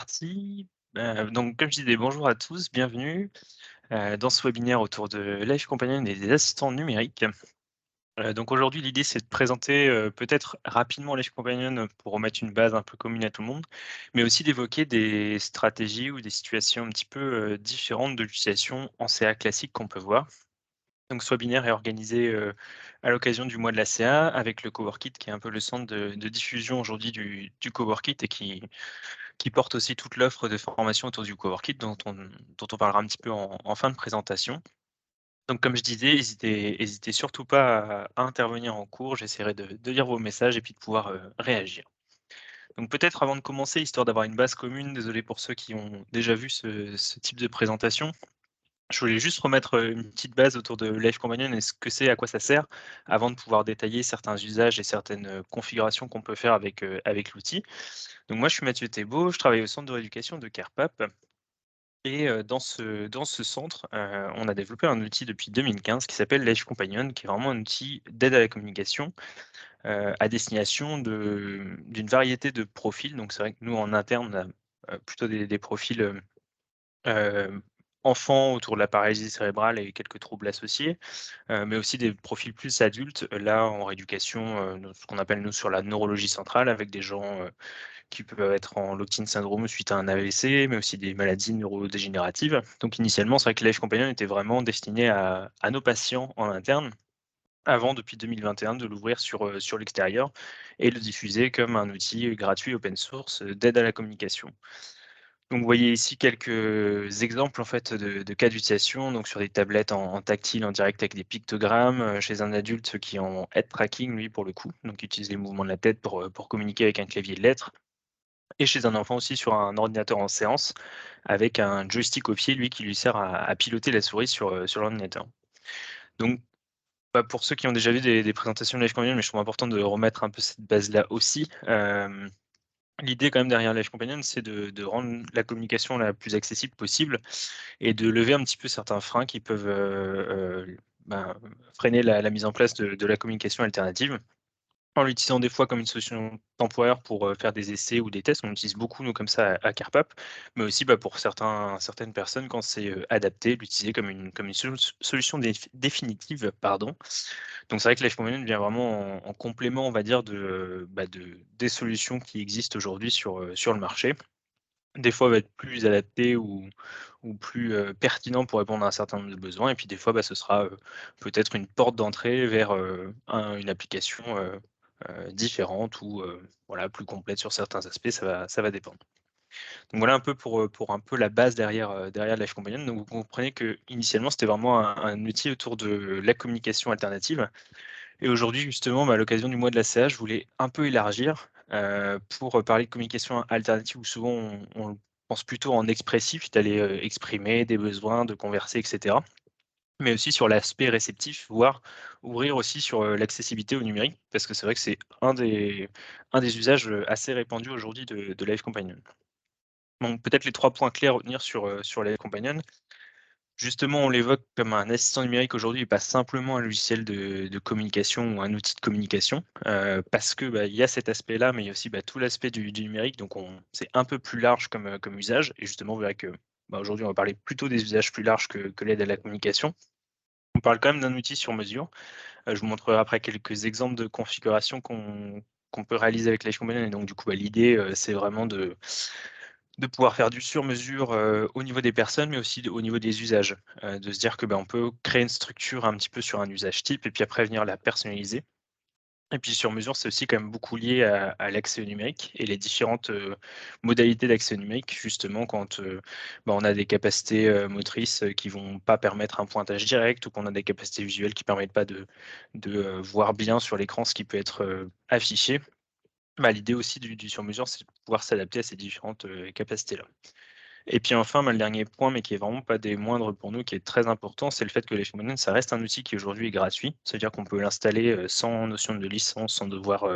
Parti. Donc comme je disais, bonjour à tous, bienvenue, dans ce webinaire autour de Life Companion et des assistants numériques. Donc aujourd'hui, l'idée, c'est de présenter, peut-être rapidement Life Companion pour remettre une base un peu commune à tout le monde, mais aussi d'évoquer des stratégies ou des situations un petit peu, différentes de l'utilisation en CA classique qu'on peut voir. Donc ce webinaire est organisé, à l'occasion du mois de la CA avec le Coworkit qui est un peu le centre de diffusion aujourd'hui du Coworkit et qui porte aussi toute l'offre de formation autour du Coworkit dont on parlera un petit peu en fin de présentation. Donc comme je disais, hésitez surtout pas à intervenir en cours, j'essaierai de lire vos messages et puis de pouvoir, réagir. Donc peut-être avant de commencer, histoire d'avoir une base commune, désolé pour ceux qui ont déjà vu ce type de présentation, je voulais juste remettre, une petite base autour de Life Companion et ce que c'est, à quoi ça sert, avant de pouvoir détailler certains usages et certaines, configurations qu'on peut faire avec l'outil. Donc moi, je suis Mathieu Thébault, je travaille au centre de rééducation de Carpap et dans ce centre, on a développé un outil depuis 2015 qui s'appelle Life Companion, qui est vraiment un outil d'aide à la communication, à destination d'une variété de profils. Donc c'est vrai que nous, en interne, on a, plutôt des profils, enfants autour de la paralysie cérébrale et quelques troubles associés, mais aussi des profils plus adultes, là en rééducation, ce qu'on appelle nous sur la neurologie centrale avec des gens, qui peuvent être en locked-in syndrome suite à un AVC, mais aussi des maladies neurodégénératives. Donc initialement, c'est vrai que Life Companion était vraiment destiné à nos patients en interne, avant depuis 2021 de l'ouvrir sur l'extérieur et le diffuser comme un outil gratuit open source, d'aide à la communication. Donc vous voyez ici quelques exemples en fait de cas d'utilisation, donc sur des tablettes en tactile, en direct avec des pictogrammes, chez un adulte qui est en head tracking lui pour le coup, donc il utilise les mouvements de la tête pour communiquer avec un clavier de lettres. Et chez un enfant aussi sur un ordinateur en séance, avec un joystick au pied, lui, qui lui sert à piloter la souris sur l'ordinateur. Donc, bah, pour ceux qui ont déjà vu des présentations de Life Companion, mais je trouve important de remettre un peu cette base-là aussi. L'idée quand même derrière Life Companion, c'est de rendre la communication la plus accessible possible et de lever un petit peu certains freins qui peuvent, ben, freiner la mise en place de la communication alternative. En l'utilisant des fois comme une solution temporaire pour, faire des essais ou des tests. On l'utilise beaucoup nous comme ça à Carpap, mais aussi, bah, pour certaines personnes quand c'est, adapté, l'utiliser comme une solution définitive, pardon. Donc c'est vrai que l'Ife vient vraiment en complément, on va dire, bah, des solutions qui existent aujourd'hui sur le marché. Des fois, va être plus adapté ou plus, pertinent pour répondre à un certain nombre de besoins et puis des fois, bah, ce sera, peut-être une porte d'entrée vers, une application, différente ou, voilà, plus complète sur certains aspects, ça va dépendre. Donc voilà un peu pour un peu la base derrière Life Companion. Donc vous comprenez qu'initialement, c'était vraiment un outil autour de la communication alternative et aujourd'hui justement, bah, à l'occasion du mois de la CA, je voulais un peu élargir, pour parler de communication alternative où souvent on pense plutôt en expressif, d'aller, exprimer des besoins, de converser et cetera. Mais aussi sur l'aspect réceptif, voire ouvrir aussi sur, l'accessibilité au numérique, parce que c'est vrai que c'est un des usages, assez répandus aujourd'hui de Life Companion. Donc peut-être les 3 points clés à retenir sur Life Companion. Justement, on l'évoque comme un assistant numérique aujourd'hui et pas simplement un logiciel de communication ou un outil de communication, parce que, bah, il y a cet aspect-là, mais il y a aussi, bah, tout l'aspect du numérique, donc c'est un peu plus large comme usage et justement, vous verrez que, bah, aujourd'hui, on va parler plutôt des usages plus larges que l'aide à la communication. On parle quand même d'un outil sur mesure. Je vous montrerai après quelques exemples de configuration qu'on peut réaliser avec Live Companion et donc du coup, bah, l'idée, c'est vraiment de pouvoir faire du sur mesure, au niveau des personnes, mais aussi au niveau des usages. De se dire que, bah, on peut créer une structure un petit peu sur un usage type et puis après venir la personnaliser. Et puis sur mesure, c'est aussi quand même beaucoup lié à l'accès au numérique et les différentes, modalités d'accès au numérique justement quand, bah, on a des capacités, motrices, qui vont pas permettre un pointage direct ou qu'on a des capacités visuelles qui permettent pas de voir bien sur l'écran ce qui peut être, affiché. Bah, l'idée aussi du sur mesure, c'est de pouvoir s'adapter à ces différentes, capacités-là. Et puis enfin, bah, le dernier point, mais qui est vraiment pas des moindres pour nous, qui est très important, c'est le fait que Leishmanian, ça reste un outil qui aujourd'hui est gratuit. C'est-à-dire qu'on peut l'installer, sans notion de licence, sans devoir,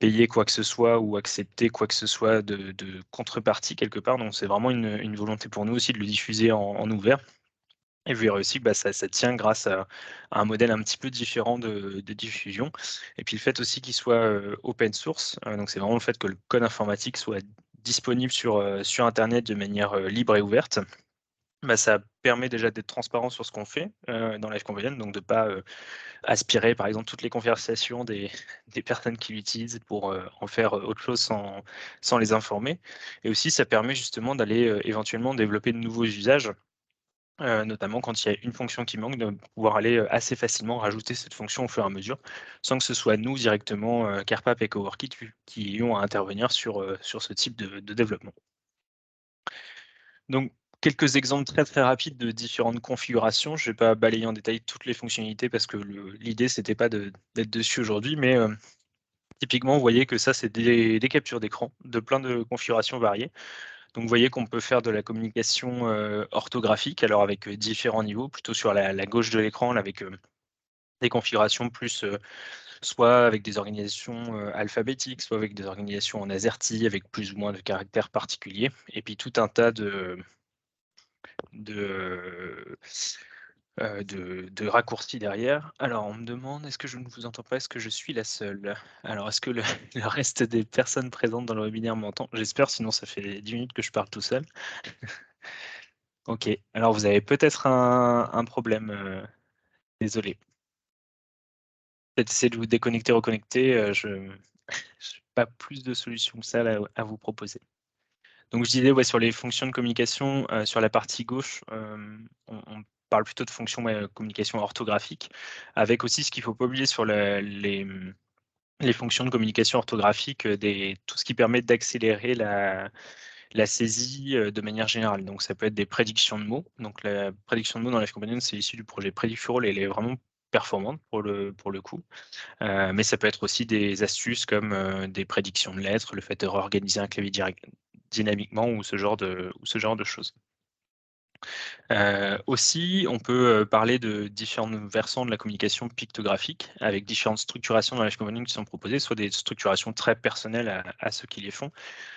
payer quoi que ce soit ou accepter quoi que ce soit de contrepartie quelque part. Donc c'est vraiment une volonté pour nous aussi de le diffuser en ouvert. Et vous verrez aussi que, bah, ça tient grâce à un modèle un petit peu différent de diffusion. Et puis le fait aussi qu'il soit, open source, donc c'est vraiment le fait que le code informatique soit disponible sur internet de manière, libre et ouverte, bah, ça permet déjà d'être transparent sur ce qu'on fait, dans Live Companion, donc de pas, aspirer par exemple toutes les conversations des des personnes qui l'utilisent pour, en faire, autre chose sans les informer et aussi ça permet justement d'aller, éventuellement développer de nouveaux usages, notamment quand il y a une fonction qui manque, de pouvoir aller, assez facilement rajouter cette fonction au fur et à mesure, sans que ce soit nous directement, Carpap et Coworkit qui ayons à intervenir sur ce type de développement. Donc, quelques exemples très, très rapides de différentes configurations. Je ne vais pas balayer en détail toutes les fonctionnalités parce que l'idée, c'était pas d'être dessus aujourd'hui, mais typiquement, vous voyez que ça, c'est des captures d'écran de plein de configurations variées. Donc, vous voyez qu'on peut faire de la communication orthographique, alors avec différents niveaux, plutôt sur la gauche de l'écran, là, avec des configurations plus soit avec des organisations alphabétiques, soit avec des organisations en AZERTY, avec plus ou moins de caractères particuliers, et puis tout un tas de, de raccourcis derrière. Alors, on me demande: «Est-ce que je ne vous entends pas? Est-ce que je suis la seule?» Alors, est-ce que le le reste des personnes présentes dans le webinaire m'entend? J'espère, sinon ça fait 10 minutes que je parle tout seul. OK, alors vous avez peut-être un problème, désolé. Peut-être essayer de vous déconnecter, reconnecter, je j'ai pas plus de solutions que ça là, à vous proposer. Donc je disais, ouais, sur les fonctions de communication, sur la partie gauche, on parle plutôt de fonctions, ouais, communication orthographique, avec aussi ce qu'il faut pas oublier sur les fonctions de communication orthographique, des tout ce qui permet d'accélérer la saisie, de manière générale. Donc ça peut être des prédictions de mots. Donc la prédiction de mots dans Live Companion, c'est issu du projet Predictural et elle est vraiment performante pour le coup. Mais ça peut être aussi des astuces comme, des prédictions de lettres, le fait de réorganiser un clavier dynamiquement ou ce genre de choses. Aussi, on peut, parler de différents versants de la communication pictographique avec différentes structurations dans la Companion qui sont proposées, soit des structurations très personnelles à ceux qui les font,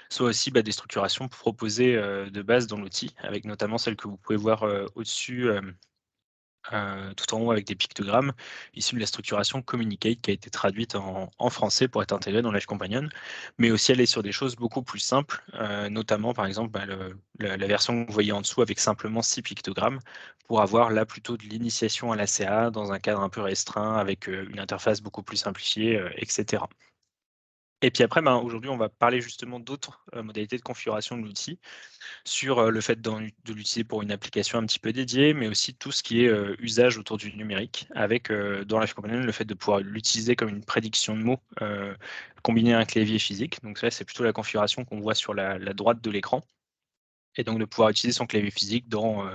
soit aussi, bah, des structurations proposées, de base dans l'outil, avec notamment celles que vous pouvez voir, au-dessus, tout en haut avec des pictogrammes issus de la structuration Communicate qui a été traduite en français pour être intégrée dans Live Companion, mais aussi aller sur des choses beaucoup plus simples, notamment par exemple, bah, la version que vous voyez en dessous avec simplement 6 pictogrammes pour avoir là plutôt de l'initiation à l'ACA dans un cadre un peu restreint avec, une interface beaucoup plus simplifiée, et cetera. Et puis après, ben, aujourd'hui, on va parler justement d'autres, modalités de configuration de l'outil sur, le fait de l'utiliser pour une application un petit peu dédiée, mais aussi tout ce qui est, usage autour du numérique avec, dans Live Companion, le fait de pouvoir l'utiliser comme une prédiction de mots, combinée à un clavier physique. Donc ça, c'est plutôt la configuration qu'on voit sur la droite de l'écran et donc de pouvoir utiliser son clavier physique dans,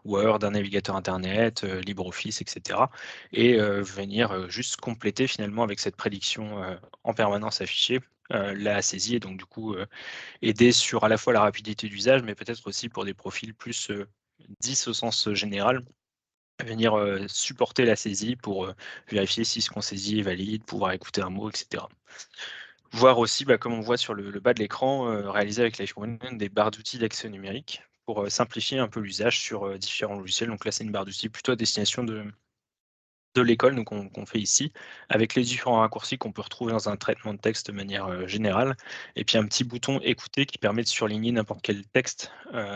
Word, un navigateur internet, LibreOffice et cetera et venir, juste compléter finalement avec cette prédiction, en permanence affichée, la saisie et donc du coup, aider sur à la fois la rapidité d'usage, mais peut-être aussi pour des profils plus, 10 au sens général, venir, supporter la saisie pour, vérifier si ce qu'on saisit est valide, pouvoir écouter un mot et cetera. Voir aussi, bah, comme on voit sur le bas de l'écran, réaliser avec Live Companion des barres d'outils d'accès numérique pour, simplifier un peu l'usage sur, différents logiciels. Donc là, c'est une barre d'outils plutôt à destination de l'école, donc qu'on fait ici, avec les différents raccourcis qu'on peut retrouver dans un traitement de texte de manière, générale et puis un petit bouton écouter qui permet de surligner n'importe quel texte,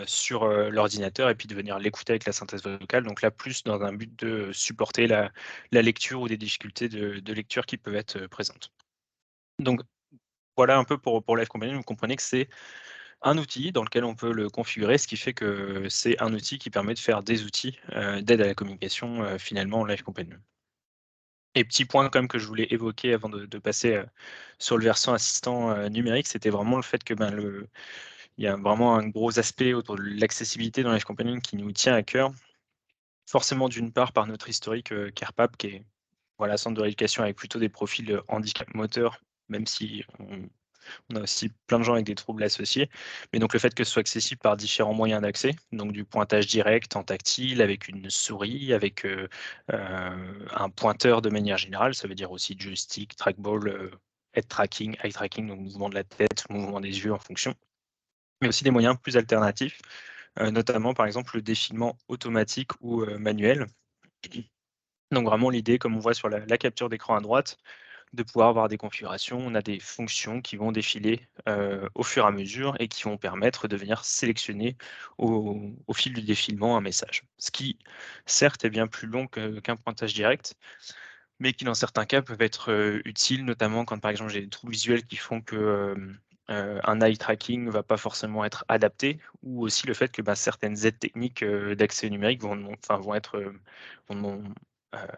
sur, l'ordinateur et puis de venir l'écouter avec la synthèse vocale. Donc là, plus dans un but de supporter la lecture ou des difficultés de lecture qui peuvent être, présentes. Donc voilà un peu pour Live Companion, vous comprenez que c'est un outil dans lequel on peut le configurer, ce qui fait que c'est un outil qui permet de faire des outils, d'aide à la communication, finalement en Live Companion. Et petit point quand même que je voulais évoquer avant de passer, sur le versant assistant, numérique, c'était vraiment le fait que, ben, il y a vraiment un gros aspect autour de l'accessibilité dans Live Companion qui nous tient à cœur. Forcément d'une part par notre historique, CarePap qui est, voilà, centre de rééducation avec plutôt des profils, handicap moteur, même si on a aussi plein de gens avec des troubles associés. Mais donc le fait que ce soit accessible par différents moyens d'accès, donc du pointage direct en tactile, avec une souris, avec, un pointeur de manière générale, ça veut dire aussi joystick, trackball, head tracking, eye tracking, donc mouvement de la tête, mouvement des yeux en fonction. Mais aussi des moyens plus alternatifs, notamment par exemple le défilement automatique ou, manuel. Donc vraiment l'idée, comme on voit sur la capture d'écran à droite, de pouvoir avoir des configurations. On a des fonctions qui vont défiler, au fur et à mesure et qui vont permettre de venir sélectionner au fil du défilement un message. Ce qui, certes, est bien plus long qu'un pointage direct, mais qui dans certains cas peuvent être, utiles, notamment quand par exemple j'ai des troubles visuels qui font que, un eye tracking ne va pas forcément être adapté, ou aussi le fait que, bah, certaines aides techniques, d'accès au numérique vont être,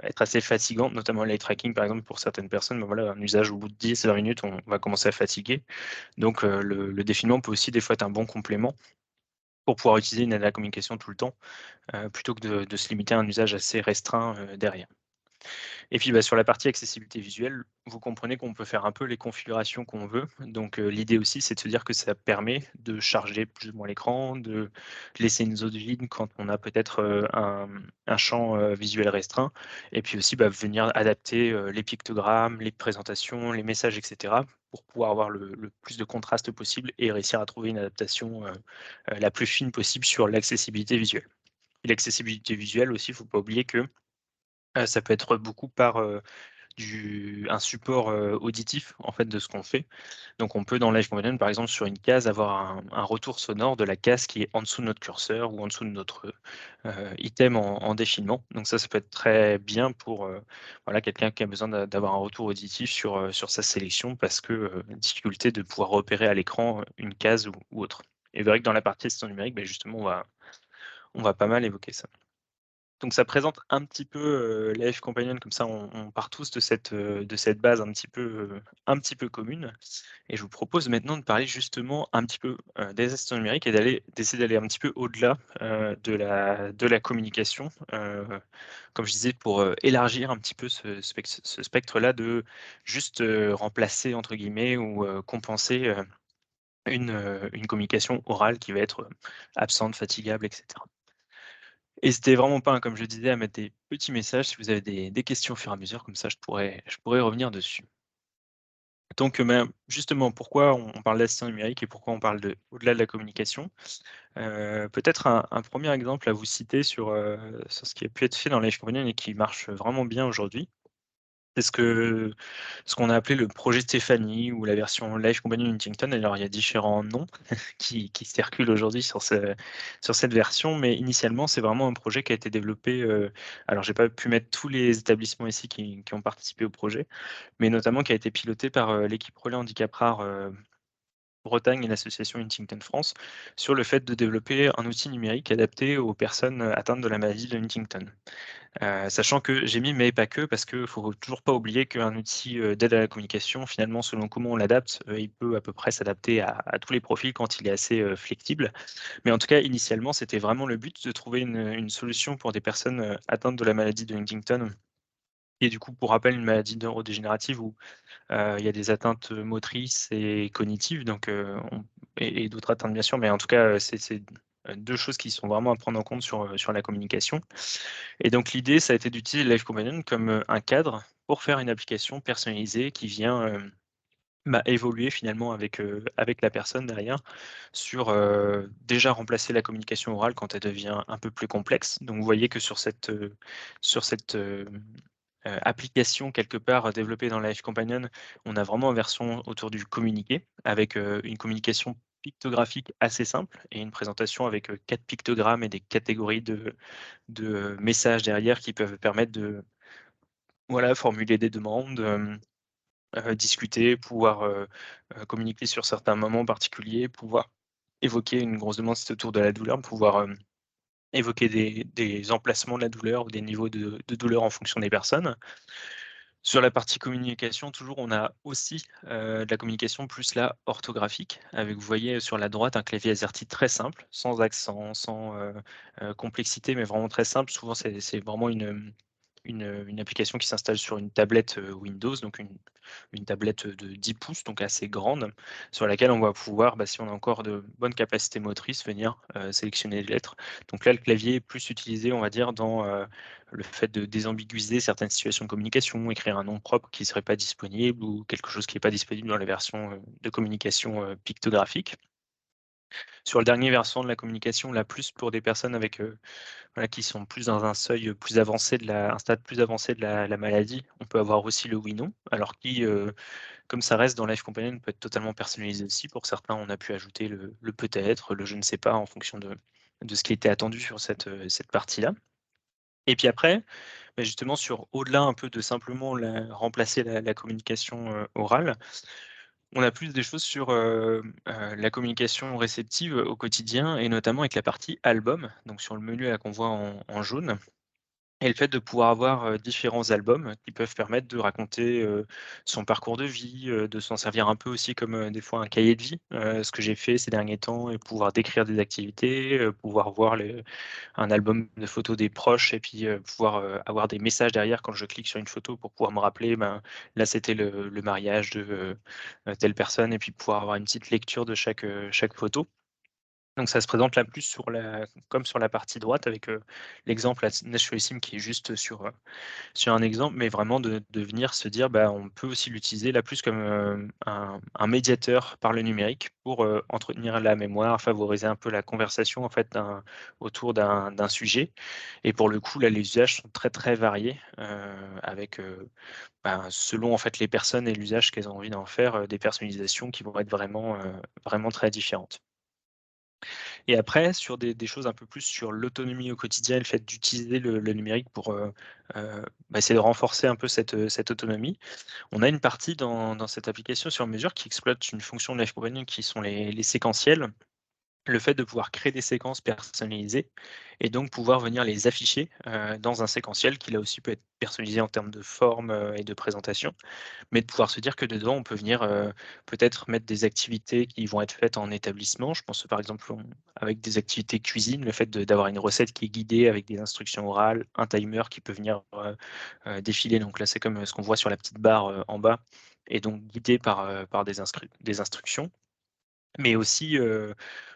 être assez fatigantes, notamment l'eye tracking par exemple pour certaines personnes, bah, voilà, un usage au bout de 10-20 minutes, on va commencer à fatiguer. Donc, le défilement peut aussi des fois être un bon complément pour pouvoir utiliser une aide à la communication tout le temps, plutôt que de se limiter à un usage assez restreint, derrière. Et puis, bah, sur la partie accessibilité visuelle, vous comprenez qu'on peut faire un peu les configurations qu'on veut. Donc, l'idée aussi, c'est de se dire que ça permet de charger plus ou moins l'écran, de laisser une zone vide quand on a peut-être, un champ, visuel restreint, et puis aussi, bah, venir adapter, les pictogrammes, les présentations, les messages et cetera, pour pouvoir avoir le plus de contraste possible et réussir à trouver une adaptation, la plus fine possible sur l'accessibilité visuelle. Et l'accessibilité visuelle aussi, il ne faut pas oublier que ça peut être beaucoup par, du un support, auditif, en fait, de ce qu'on fait. Donc on peut dans Live Companion, par exemple, sur une case, avoir un retour sonore de la case qui est en dessous de notre curseur ou en dessous de notre, item en défilement. Donc ça peut être très bien pour, voilà, quelqu'un qui a besoin d'avoir un retour auditif sur sa sélection parce que, difficulté de pouvoir repérer à l'écran, une case ou autre. Et c'est vrai que dans la partie assistant numérique, beh, justement, on va pas mal évoquer ça. Donc ça présente un petit peu, Life Companion, comme ça on part tous de cette base un petit peu commune, et je vous propose maintenant de parler justement un petit peu, des assistants numériques et d'essayer d'aller un petit peu au-delà, de la communication, comme je disais pour, élargir un petit peu ce spectre-là de juste, «remplacer» entre guillemets ou, compenser, une communication orale qui va être, absente, fatigable et cetera. Hésitez vraiment pas, hein, comme je disais, à mettre des petits messages si vous avez des questions au fur et à mesure, comme ça je pourrais revenir dessus. Donc, ben, justement, pourquoi on parle d'assistant numérique et pourquoi on parle de au-delà de la communication? Peut-être un 1 exemple à vous citer sur ce qui a pu être fait dans Life Companion et qui marche vraiment bien aujourd'hui. C'est ce qu'on a appelé le projet Stéphanie ou la version Live Companion Huntington. Alors il y a différents noms qui circulent aujourd'hui sur cette version, mais initialement, c'est vraiment un projet qui a été développé, alors j'ai pas pu mettre tous les établissements ici qui ont participé au projet, mais notamment qui a été piloté par, l'équipe Relais Handicap Rare, Bretagne et l'association Huntington France, sur le fait de développer un outil numérique adapté aux personnes, atteintes de la maladie de Huntington. Sachant que j'ai mis «mais pas que» parce qu'il faut toujours pas oublier qu'un outil, d'aide à la communication, finalement, selon comment on l'adapte, il peut à peu près s'adapter à tous les profils quand il est assez, flexible. Mais en tout cas, initialement, c'était vraiment le but de trouver une solution pour des personnes, atteintes de la maladie de Huntington, et du coup, pour rappel, une maladie neurodégénérative où, il y a des atteintes, motrices et cognitives, donc on et d'autres atteintes bien sûr, mais en tout cas, c'est 2 choses qui sont vraiment à prendre en compte sur la communication. Et donc l'idée, ça a été d'utiliser Live Companion comme, un cadre pour faire une application personnalisée qui vient, bah, évoluer finalement avec la personne derrière sur, déjà remplacer la communication orale quand elle devient un peu plus complexe. Donc vous voyez que sur cette application quelque part développée dans Live Companion, on a vraiment une version autour du communiqué avec, une communication pictographique assez simple et une présentation avec, 4 pictogrammes et des catégories de messages derrière qui peuvent permettre de, voilà, formuler des demandes, discuter, pouvoir, communiquer sur certains moments particuliers, pouvoir évoquer une grosse demande, c'est autour de la douleur, pouvoir, évoquer des emplacements de la douleur ou des niveaux de douleur en fonction des personnes. Sur la partie communication, toujours, on a aussi, de la communication plus là, orthographique, avec, vous voyez, sur la droite, un clavier AZERTY très simple, sans accent, sans, complexité, mais vraiment très simple. Souvent, c'est vraiment une application qui s'installe sur une tablette, Windows, donc une tablette, de 10 pouces, donc assez grande, sur laquelle on va pouvoir, bah, si on a encore de bonnes capacités motrices, venir, sélectionner les lettres. Donc là, le clavier est plus utilisé, on va dire, dans, le fait de désambiguïser certaines situations de communication, écrire un nom propre qui ne serait pas disponible ou quelque chose qui n'est pas disponible dans la version, de communication, pictographique. Sur le dernier versant de la communication, là, plus pour des personnes avec, voilà, qui sont plus dans un seuil, plus avancé de un stade plus avancé de la maladie, on peut avoir aussi le oui/non, alors qui, comme ça reste dans Life Companion, peut être totalement personnalisé aussi. Pour certains, on a pu ajouter le peut-être, le je ne sais pas en fonction de ce qui était attendu sur cette partie-là. Et puis après, bah, justement sur au-delà un peu de simplement remplacer la communication, orale, on a plus des choses sur, la communication réceptive au quotidien et notamment avec la partie album, donc sur le menu là qu'on voit en jaune. Et le fait de pouvoir avoir, différents albums qui peuvent permettre de raconter, son parcours de vie, de s'en servir un peu aussi comme, des fois un cahier de vie, ce que j'ai fait ces derniers temps et pouvoir décrire des activités, pouvoir voir un album de photos des proches et puis, pouvoir, avoir des messages derrière quand je clique sur une photo pour pouvoir me rappeler, ben, là c'était le mariage de, telle personne et puis pouvoir avoir une petite lecture de chaque photo. Donc ça se présente là plus sur comme sur la partie droite avec, l'exemple là, Naturalissime qui est juste sur un exemple, mais vraiment de venir se dire, bah, on peut aussi l'utiliser là plus comme, un médiateur par le numérique pour, entretenir la mémoire, favoriser un peu la conversation en fait autour d'un sujet et pour le coup là, les usages sont très, très variés, avec, ben, selon en fait les personnes et l'usage qu'elles ont envie d'en faire, des personnalisations qui vont être vraiment, vraiment très différentes. Et après, sur des choses un peu plus sur l'autonomie au quotidien et le fait d'utiliser le numérique pour, bah, essayer de renforcer un peu cette autonomie. On a une partie dans cette application sur mesure qui exploite une fonction de Life Companion qui sont les séquentiels. Le fait de pouvoir créer des séquences personnalisées et donc pouvoir venir les afficher, dans un séquentiel qui là aussi peut être personnalisé en termes de forme, et de présentation. Mais de pouvoir se dire que dedans, on peut venir, peut-être mettre des activités qui vont être faites en établissement. Je pense par exemple avec des activités cuisine, le fait d'avoir une recette qui est guidée avec des instructions orales, un timer qui peut venir, défiler. Donc là, c'est comme, ce qu'on voit sur la petite barre, en bas et donc guidé par des instructions. Mais aussi,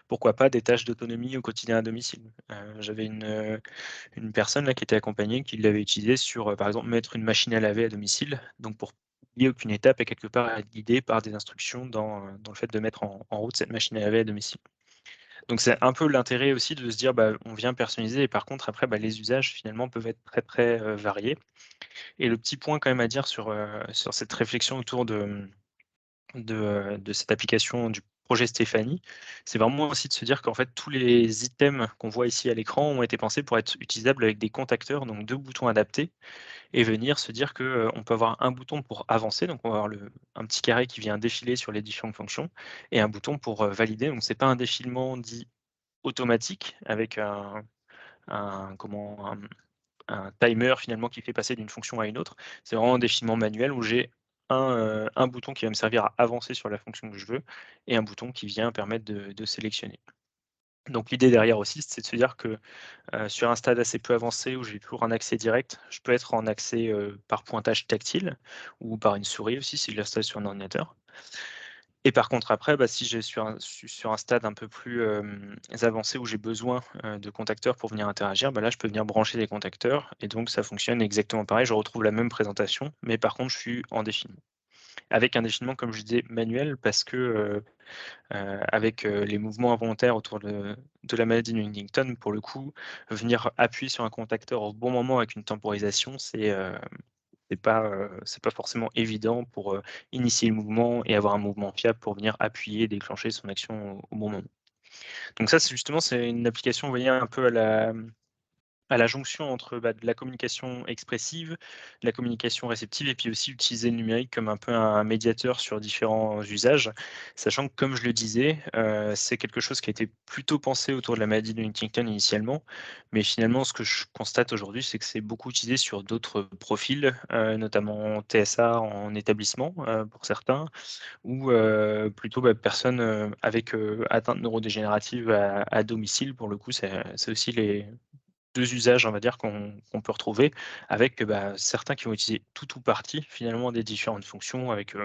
pourquoi pas des tâches d'autonomie au quotidien à domicile. J'avais une personne là qui était accompagnée, qui l'avait utilisé sur, par exemple, mettre une machine à laver à domicile, donc pour oublier aucune étape et quelque part être guidé par des instructions dans le fait de mettre en route cette machine à laver à domicile. Donc c'est un peu l'intérêt aussi de se dire, bah, on vient personnaliser et par contre après, bah, les usages finalement peuvent être très, très, variés et le petit point quand même à dire sur cette réflexion autour de cette application du projet Stéphanie, c'est vraiment aussi de se dire qu'en fait tous les items qu'on voit ici à l'écran ont été pensés pour être utilisables avec des contacteurs, donc 2 boutons adaptés et venir se dire que, on peut avoir un bouton pour avancer, donc on va avoir un petit carré qui vient défiler sur les différentes fonctions et un bouton pour, valider. Donc c'est pas un défilement dit automatique avec un timer finalement qui fait passer d'une fonction à une autre. C'est vraiment un défilement manuel où j'ai un bouton qui va me servir à avancer sur la fonction que je veux et un bouton qui vient permettre de sélectionner. Donc l'idée derrière aussi, c'est de se dire que, sur un stade assez peu avancé où j'ai toujours un accès direct, je peux être en accès, par pointage tactile ou par une souris aussi si je l'installe sur un ordinateur. Et par contre après, bah, si suis sur un stade un peu plus, avancé où j'ai besoin, de contacteurs pour venir interagir, bah, là je peux venir brancher des contacteurs et donc ça fonctionne exactement pareil. Je retrouve la même présentation, mais par contre je suis en défilement. Avec un défilement comme je disais manuel parce que, avec, les mouvements involontaires autour de la maladie de Huntington, pour le coup, venir appuyer sur un contacteur au bon moment avec une temporisation, c'est pas forcément évident pour, initier le mouvement et avoir un mouvement fiable pour venir appuyer et déclencher son action au bon moment. Donc ça, c'est une application, vous voyez, un peu à la jonction entre, bah, de la communication expressive, de la communication réceptive et puis aussi utiliser le numérique comme un peu un médiateur sur différents usages. Sachant que comme je le disais, c'est quelque chose qui a été plutôt pensé autour de la maladie de Huntington initialement, mais finalement ce que je constate aujourd'hui, c'est que c'est beaucoup utilisé sur d'autres profils, notamment TSA en établissement, pour certains ou, plutôt, bah, personnes, avec, atteinte neurodégénérative à domicile. Pour le coup, c'est aussi les 2 usages, on va dire, qu'on peut retrouver avec, bah, certains qui vont utiliser tout ou partie finalement des différentes fonctions avec,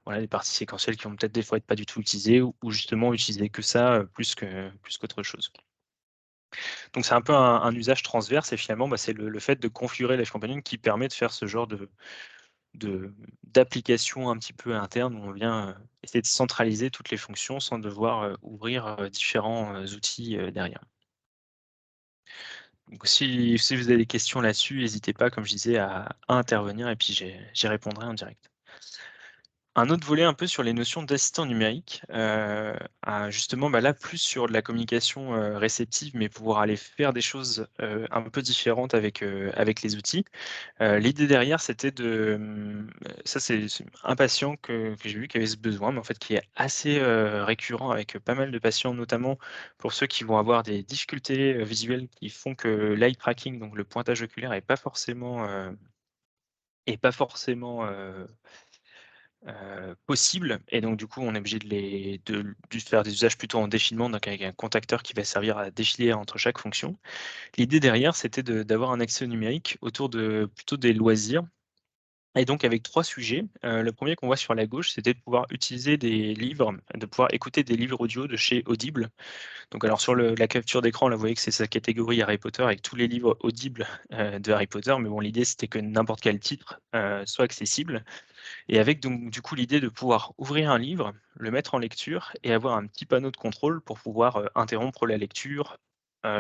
voilà, des parties séquentielles qui vont peut-être des fois être pas du tout utilisées ou justement utiliser que ça, plus qu'autre chose. Donc c'est un peu un usage transverse et finalement, bah, c'est le fait de configurer Live Companion qui permet de faire ce genre d'applications un petit peu internes où on vient, essayer de centraliser toutes les fonctions sans devoir, ouvrir, différents, outils, derrière. Donc si vous avez des questions là-dessus, n'hésitez pas, comme je disais, à intervenir et puis j'y répondrai en direct. Un autre volet un peu sur les notions d'assistant numérique, justement, bah, là, plus sur de la communication, réceptive, mais pouvoir aller faire des choses, un peu différentes avec les outils. L'idée derrière, c'était ça c'est un patient que j'ai vu qui avait ce besoin, mais en fait qui est assez, récurrent avec, pas mal de patients, notamment pour ceux qui vont avoir des difficultés, visuelles qui font que l'eye tracking, donc le pointage oculaire est pas forcément, possible, et donc du coup, on est obligé de faire des usages plutôt en défilement, donc avec un contacteur qui va servir à défiler entre chaque fonction. L'idée derrière, c'était d'avoir un accès au numérique autour de plutôt des loisirs, et donc avec 3 sujets. Le premier qu'on voit sur la gauche, c'était de pouvoir utiliser des livres, de pouvoir écouter des livres audio de chez Audible. Donc alors sur la capture d'écran, là, vous voyez que c'est sa catégorie Harry Potter avec tous les livres audibles, de Harry Potter, mais bon, l'idée, c'était que n'importe quel titre, soit accessible, et avec donc du coup l'idée de pouvoir ouvrir un livre, le mettre en lecture et avoir un petit panneau de contrôle pour pouvoir, interrompre la lecture,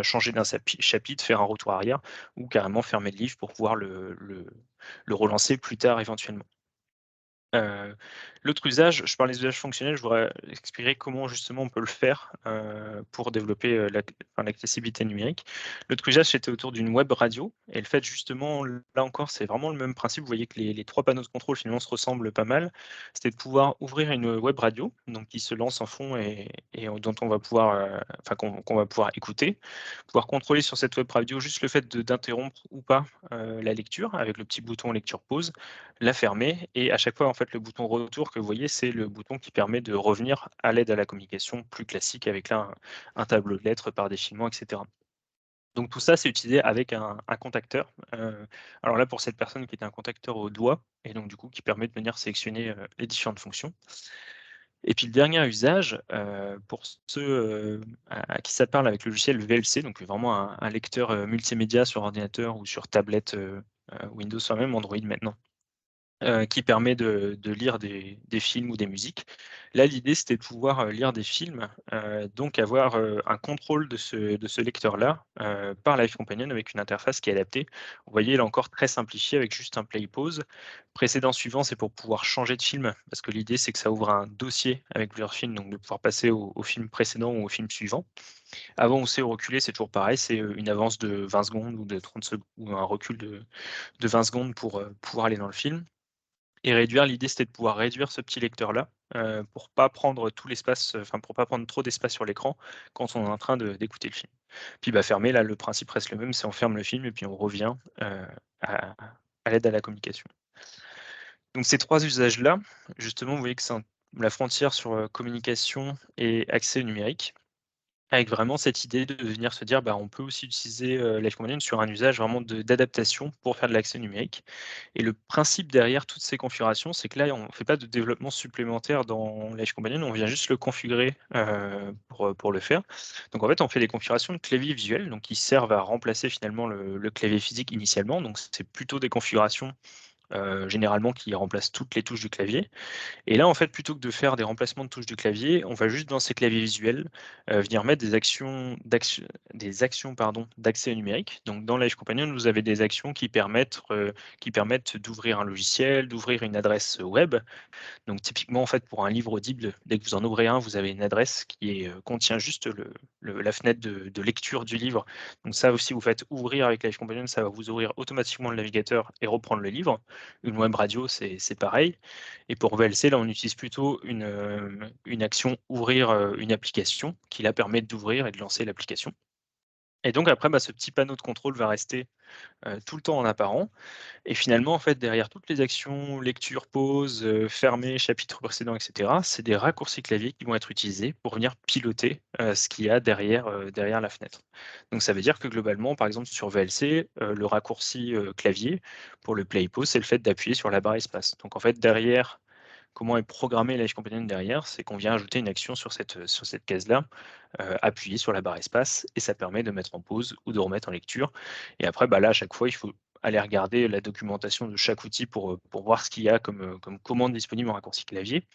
changer d'un chapitre, faire un retour arrière ou carrément fermer le livre pour pouvoir le relancer plus tard éventuellement. Heu, L'autre usage, je parle des usages fonctionnels, je voudrais expliquer comment justement on peut le faire, pour développer, l'accessibilité numérique. L'autre usage, c'était autour d'une web radio, et le fait justement, là encore, c'est vraiment le même principe. Vous voyez que les 3 panneaux de contrôle finalement se ressemblent pas mal. C'était de pouvoir ouvrir une web radio, donc qui se lance en fond et dont on va pouvoir, qu'on va pouvoir écouter. Pouvoir contrôler sur cette web radio juste le fait d'interrompre ou pas, la lecture avec le petit bouton lecture pause, la fermer, et à chaque fois, en fait, le bouton retour que vous voyez, c'est le bouton qui permet de revenir à l'aide à la communication plus classique avec là un tableau de lettres par défilement, et cetera. Donc tout ça, c'est utilisé avec un contacteur. Alors là, pour cette personne qui était un contacteur au doigt, et donc du coup qui permet de venir sélectionner, les différentes fonctions. Et puis le dernier usage, pour ceux, à qui ça parle avec le logiciel VLC, donc vraiment un lecteur, multimédia sur ordinateur ou sur tablette, Windows, soit même Android maintenant. Qui permet de lire des films ou des musiques. Là, l'idée, c'était de pouvoir, lire des films, donc avoir, un contrôle de ce lecteur-là, par Live Companion avec une interface qui est adaptée. Vous voyez, là encore, très simplifié avec juste un play pause. Précédent suivant, c'est pour pouvoir changer de film, parce que l'idée, c'est que ça ouvre un dossier avec plusieurs films, donc de pouvoir passer au film précédent ou au film suivant. Avant ou reculer, c'est toujours pareil, c'est, une avance de 20 secondes ou de 30 secondes ou un recul de 20 secondes pour, pouvoir aller dans le film. Et réduire, l'idée, c'était de pouvoir réduire ce petit lecteur-là, pour pas prendre tout l'espace, enfin, pour pas prendre trop d'espace sur l'écran quand on est en train d'écouter le film. Puis, bah, fermer, là, le principe reste le même, c'est on ferme le film et puis on revient, à à l'aide à la communication. Donc ces 3 usages-là, justement, vous voyez que c'est la frontière sur, communication et accès numérique. Avec vraiment cette idée de venir se dire, bah, on peut aussi utiliser, Live Companion sur un usage vraiment d'adaptation pour faire de l'accès numérique, et le principe derrière toutes ces configurations, c'est que là, on ne fait pas de développement supplémentaire dans Live Companion, on vient juste le configurer, pour le faire. Donc en fait, on fait des configurations de clavier visuel, donc qui servent à remplacer finalement le clavier physique initialement, donc c'est plutôt des configurations, généralement qui remplacent toutes les touches du clavier. Et là, en fait, plutôt que de faire des remplacements de touches du clavier, on va juste dans ces claviers visuels, venir mettre des actions, pardon, d'accès au numérique. Donc dans Live Companion, vous avez des actions qui permettent d'ouvrir un logiciel, d'ouvrir une adresse web. Donc typiquement, en fait, pour un livre audible, dès que vous en ouvrez un, vous avez une adresse qui contient juste la fenêtre de lecture du livre. Donc ça aussi, vous faites ouvrir avec Live Companion, ça va vous ouvrir automatiquement le navigateur et reprendre le livre. Une web radio, c'est pareil. Et pour VLC, là, on utilise plutôt une action ouvrir, une application qui la permet d'ouvrir et de lancer l'application. Et donc après, bah, ce petit panneau de contrôle va rester, tout le temps en apparent, et finalement, en fait, derrière toutes les actions, lecture, pause, fermer, chapitre précédent, et cetera, c'est des raccourcis clavier qui vont être utilisés pour venir piloter, ce qu'il y a derrière la fenêtre. Donc ça veut dire que globalement, par exemple sur VLC, le raccourci, clavier pour le play pause, c'est le fait d'appuyer sur la barre espace. Donc en fait, derrière, comment est programmé l'Edge Companion derrière, c'est qu'on vient ajouter une action sur cette case-là, appuyer sur la barre espace, et ça permet de mettre en pause ou de remettre en lecture, et après, bah, là, à chaque fois, il faut aller regarder la documentation de chaque outil pour voir ce qu'il y a comme commande disponible en raccourci clavier.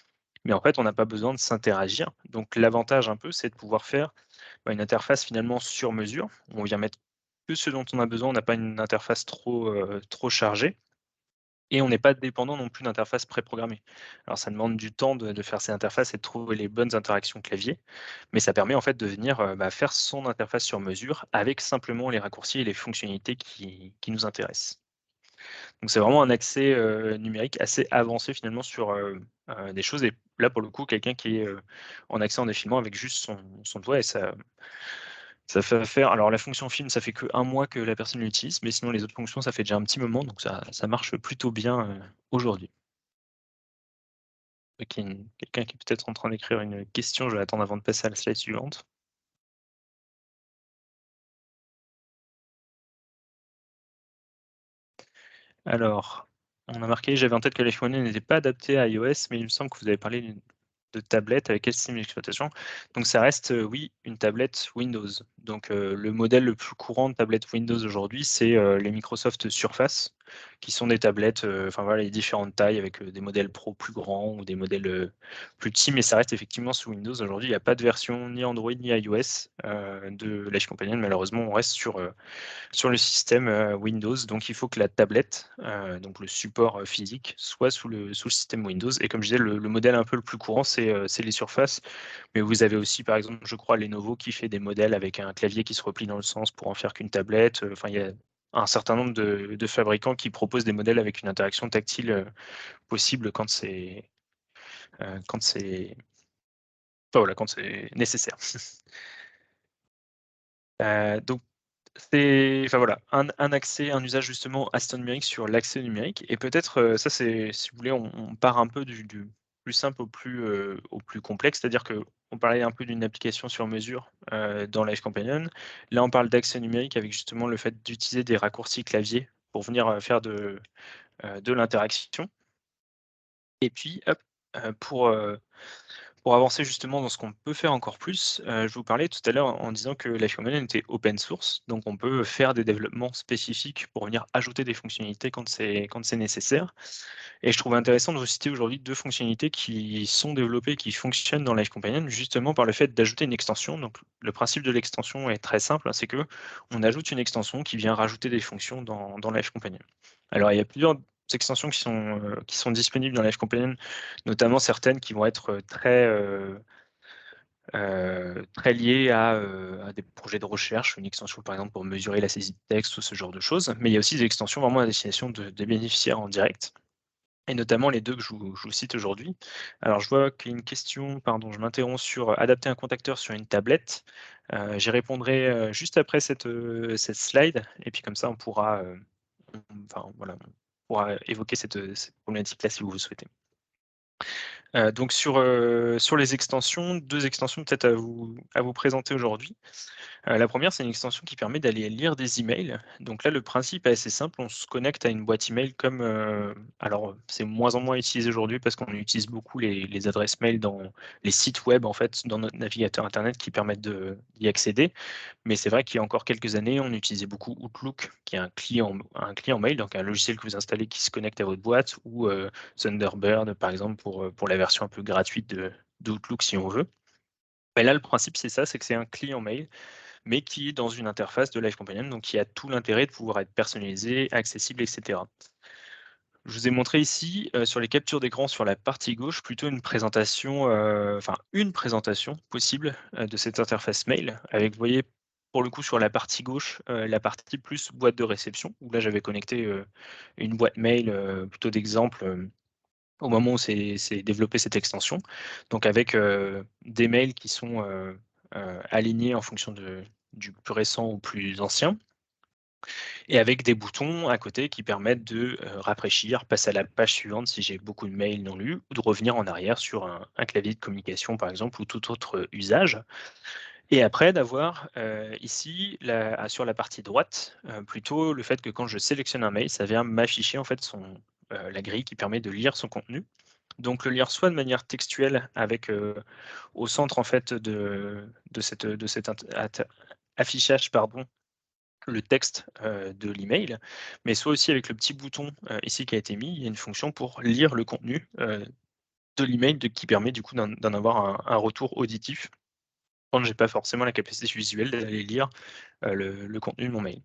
Mais en fait, on n'a pas besoin de s'interagir. Donc l'avantage un peu, c'est de pouvoir faire, une interface finalement sur mesure. On vient mettre que ce dont on a besoin, on n'a pas une interface trop chargée et on n'est pas dépendant non plus d'interfaces préprogrammées. Alors ça demande du temps de faire ces interfaces et de trouver les bonnes interactions clavier, mais ça permet en fait de venir, faire son interface sur mesure avec simplement les raccourcis et les fonctionnalités qui nous intéressent. Donc c'est vraiment un accès, numérique assez avancé finalement sur, des choses et là pour le coup quelqu'un qui est, en accès en défilement avec juste son doigt et ça fait faire alors la fonction film, ça fait que 1 mois que la personne l'utilise, mais sinon les autres fonctions, ça fait déjà un petit moment, donc ça marche plutôt bien, aujourd'hui. OK, quelqu'un qui est peut-être en train d'écrire une question, je vais attendre avant de passer à la slide suivante. Alors, on a marqué: «J'avais en tête que l'iPhone n'était pas adapté à iOS, mais il me semble que vous avez parlé de tablette avec quel système d'exploitation?» Donc ça reste, oui, une tablette Windows. Donc, le modèle le plus courant de tablette Windows aujourd'hui, c'est, les Microsoft Surface, qui sont des tablettes, enfin voilà, les différentes tailles avec, des modèles pro plus grands ou des modèles, plus petits, mais ça reste effectivement sous Windows. Aujourd'hui, il n'y a pas de version ni Android ni iOS, de l'Edge Companion. Malheureusement, on reste sur le système, Windows, donc il faut que la tablette, donc le support, physique soit sous le système Windows et comme je disais, le modèle un peu le plus courant, c'est les surfaces, mais vous avez aussi, par exemple, je crois, Lenovo qui fait des modèles avec un clavier qui se replie dans le sens pour en faire qu'une tablette, enfin, il y a un certain nombre de fabricants qui proposent des modèles avec une interaction tactile, possible quand c'est enfin, voilà, quand c'est nécessaire. Donc c'est enfin voilà, un accès, un usage justement assistant numérique sur l'accès numérique et peut-être, ça c'est si vous voulez, on part un peu du plus simple au plus complexe. C'est-à-dire qu'on parlait un peu d'une application sur mesure, dans Live Companion. Là, on parle d'accès numérique avec justement le fait d'utiliser des raccourcis clavier pour venir, faire de l'interaction et puis hop, pour avancer justement dans ce qu'on peut faire encore plus, je vous parlais tout à l'heure en disant que l'iPhone était open source, donc on peut faire des développements spécifiques pour venir ajouter des fonctionnalités quand c'est nécessaire et je trouve intéressant de vous citer aujourd'hui 2 fonctionnalités qui sont développées, qui fonctionnent dans Live Companion justement par le fait d'ajouter une extension. Donc le principe de l'extension est très simple, hein, c'est que on ajoute une extension qui vient rajouter des fonctions dans Live Companion. Alors il y a plusieurs extensions qui sont disponibles dans Live Companion, notamment certaines qui vont être, très liées à des projets de recherche, une extension par exemple pour mesurer la saisie de texte ou ce genre de choses. Mais il y a aussi des extensions vraiment à destination de des bénéficiaires en direct et notamment les 2 que je vous cite aujourd'hui. Alors je vois qu'il y a une question, pardon, je m'interromps sur, adapter un contacteur sur une tablette. J'y répondrai, juste après cette slide et puis comme ça on pourra, enfin voilà, on pourra évoquer cette problématique-là si vous le souhaitez. Donc sur les extensions, 2 extensions peut-être à vous présenter aujourd'hui. La 1re, c'est une extension qui permet d'aller lire des emails. Donc là, le principe est assez simple, on se connecte à une boîte email comme, alors, c'est moins en moins utilisé aujourd'hui parce qu'on utilise beaucoup les adresses mail dans les sites web, en fait, dans notre navigateur internet qui permettent d'y accéder. Mais c'est vrai qu'il y a encore quelques années, on utilisait beaucoup Outlook, qui est un client mail, donc un logiciel que vous installez qui se connecte à votre boîte ou, Thunderbird, par exemple, pour la version un peu gratuite d'Outlook si on veut. Et là, le principe, c'est ça, c'est que c'est un client mail mais qui est dans une interface de Live Companion, donc qui a tout l'intérêt de pouvoir être personnalisé, accessible, et cetera. Je vous ai montré ici, sur les captures d'écran sur la partie gauche, plutôt une présentation, enfin une présentation possible, de cette interface mail avec, vous voyez, pour le coup sur la partie gauche, la partie plus boîte de réception, où là j'avais connecté, une boîte mail, plutôt d'exemple, au moment où c'est développé cette extension. Donc avec, des mails qui sont, alignés en fonction du plus récent au plus ancien et avec des boutons à côté qui permettent de, rafraîchir, passer à la page suivante si j'ai beaucoup de mails non lus ou de revenir en arrière sur un clavier de communication par exemple ou tout autre, usage et après d'avoir, ici sur la partie droite, plutôt le fait que quand je sélectionne un mail, ça vient m'afficher en fait la grille qui permet de lire son contenu. Donc le lire soit de manière textuelle avec, au centre en fait de cet affichage pardon, le texte, de l'email, mais soit aussi avec le petit bouton, ici qui a été mis, il y a une fonction pour lire le contenu, de l'email de qui permet du coup d'en avoir un retour auditif quand j'ai pas forcément la capacité visuelle d'aller lire, le contenu de mon mail.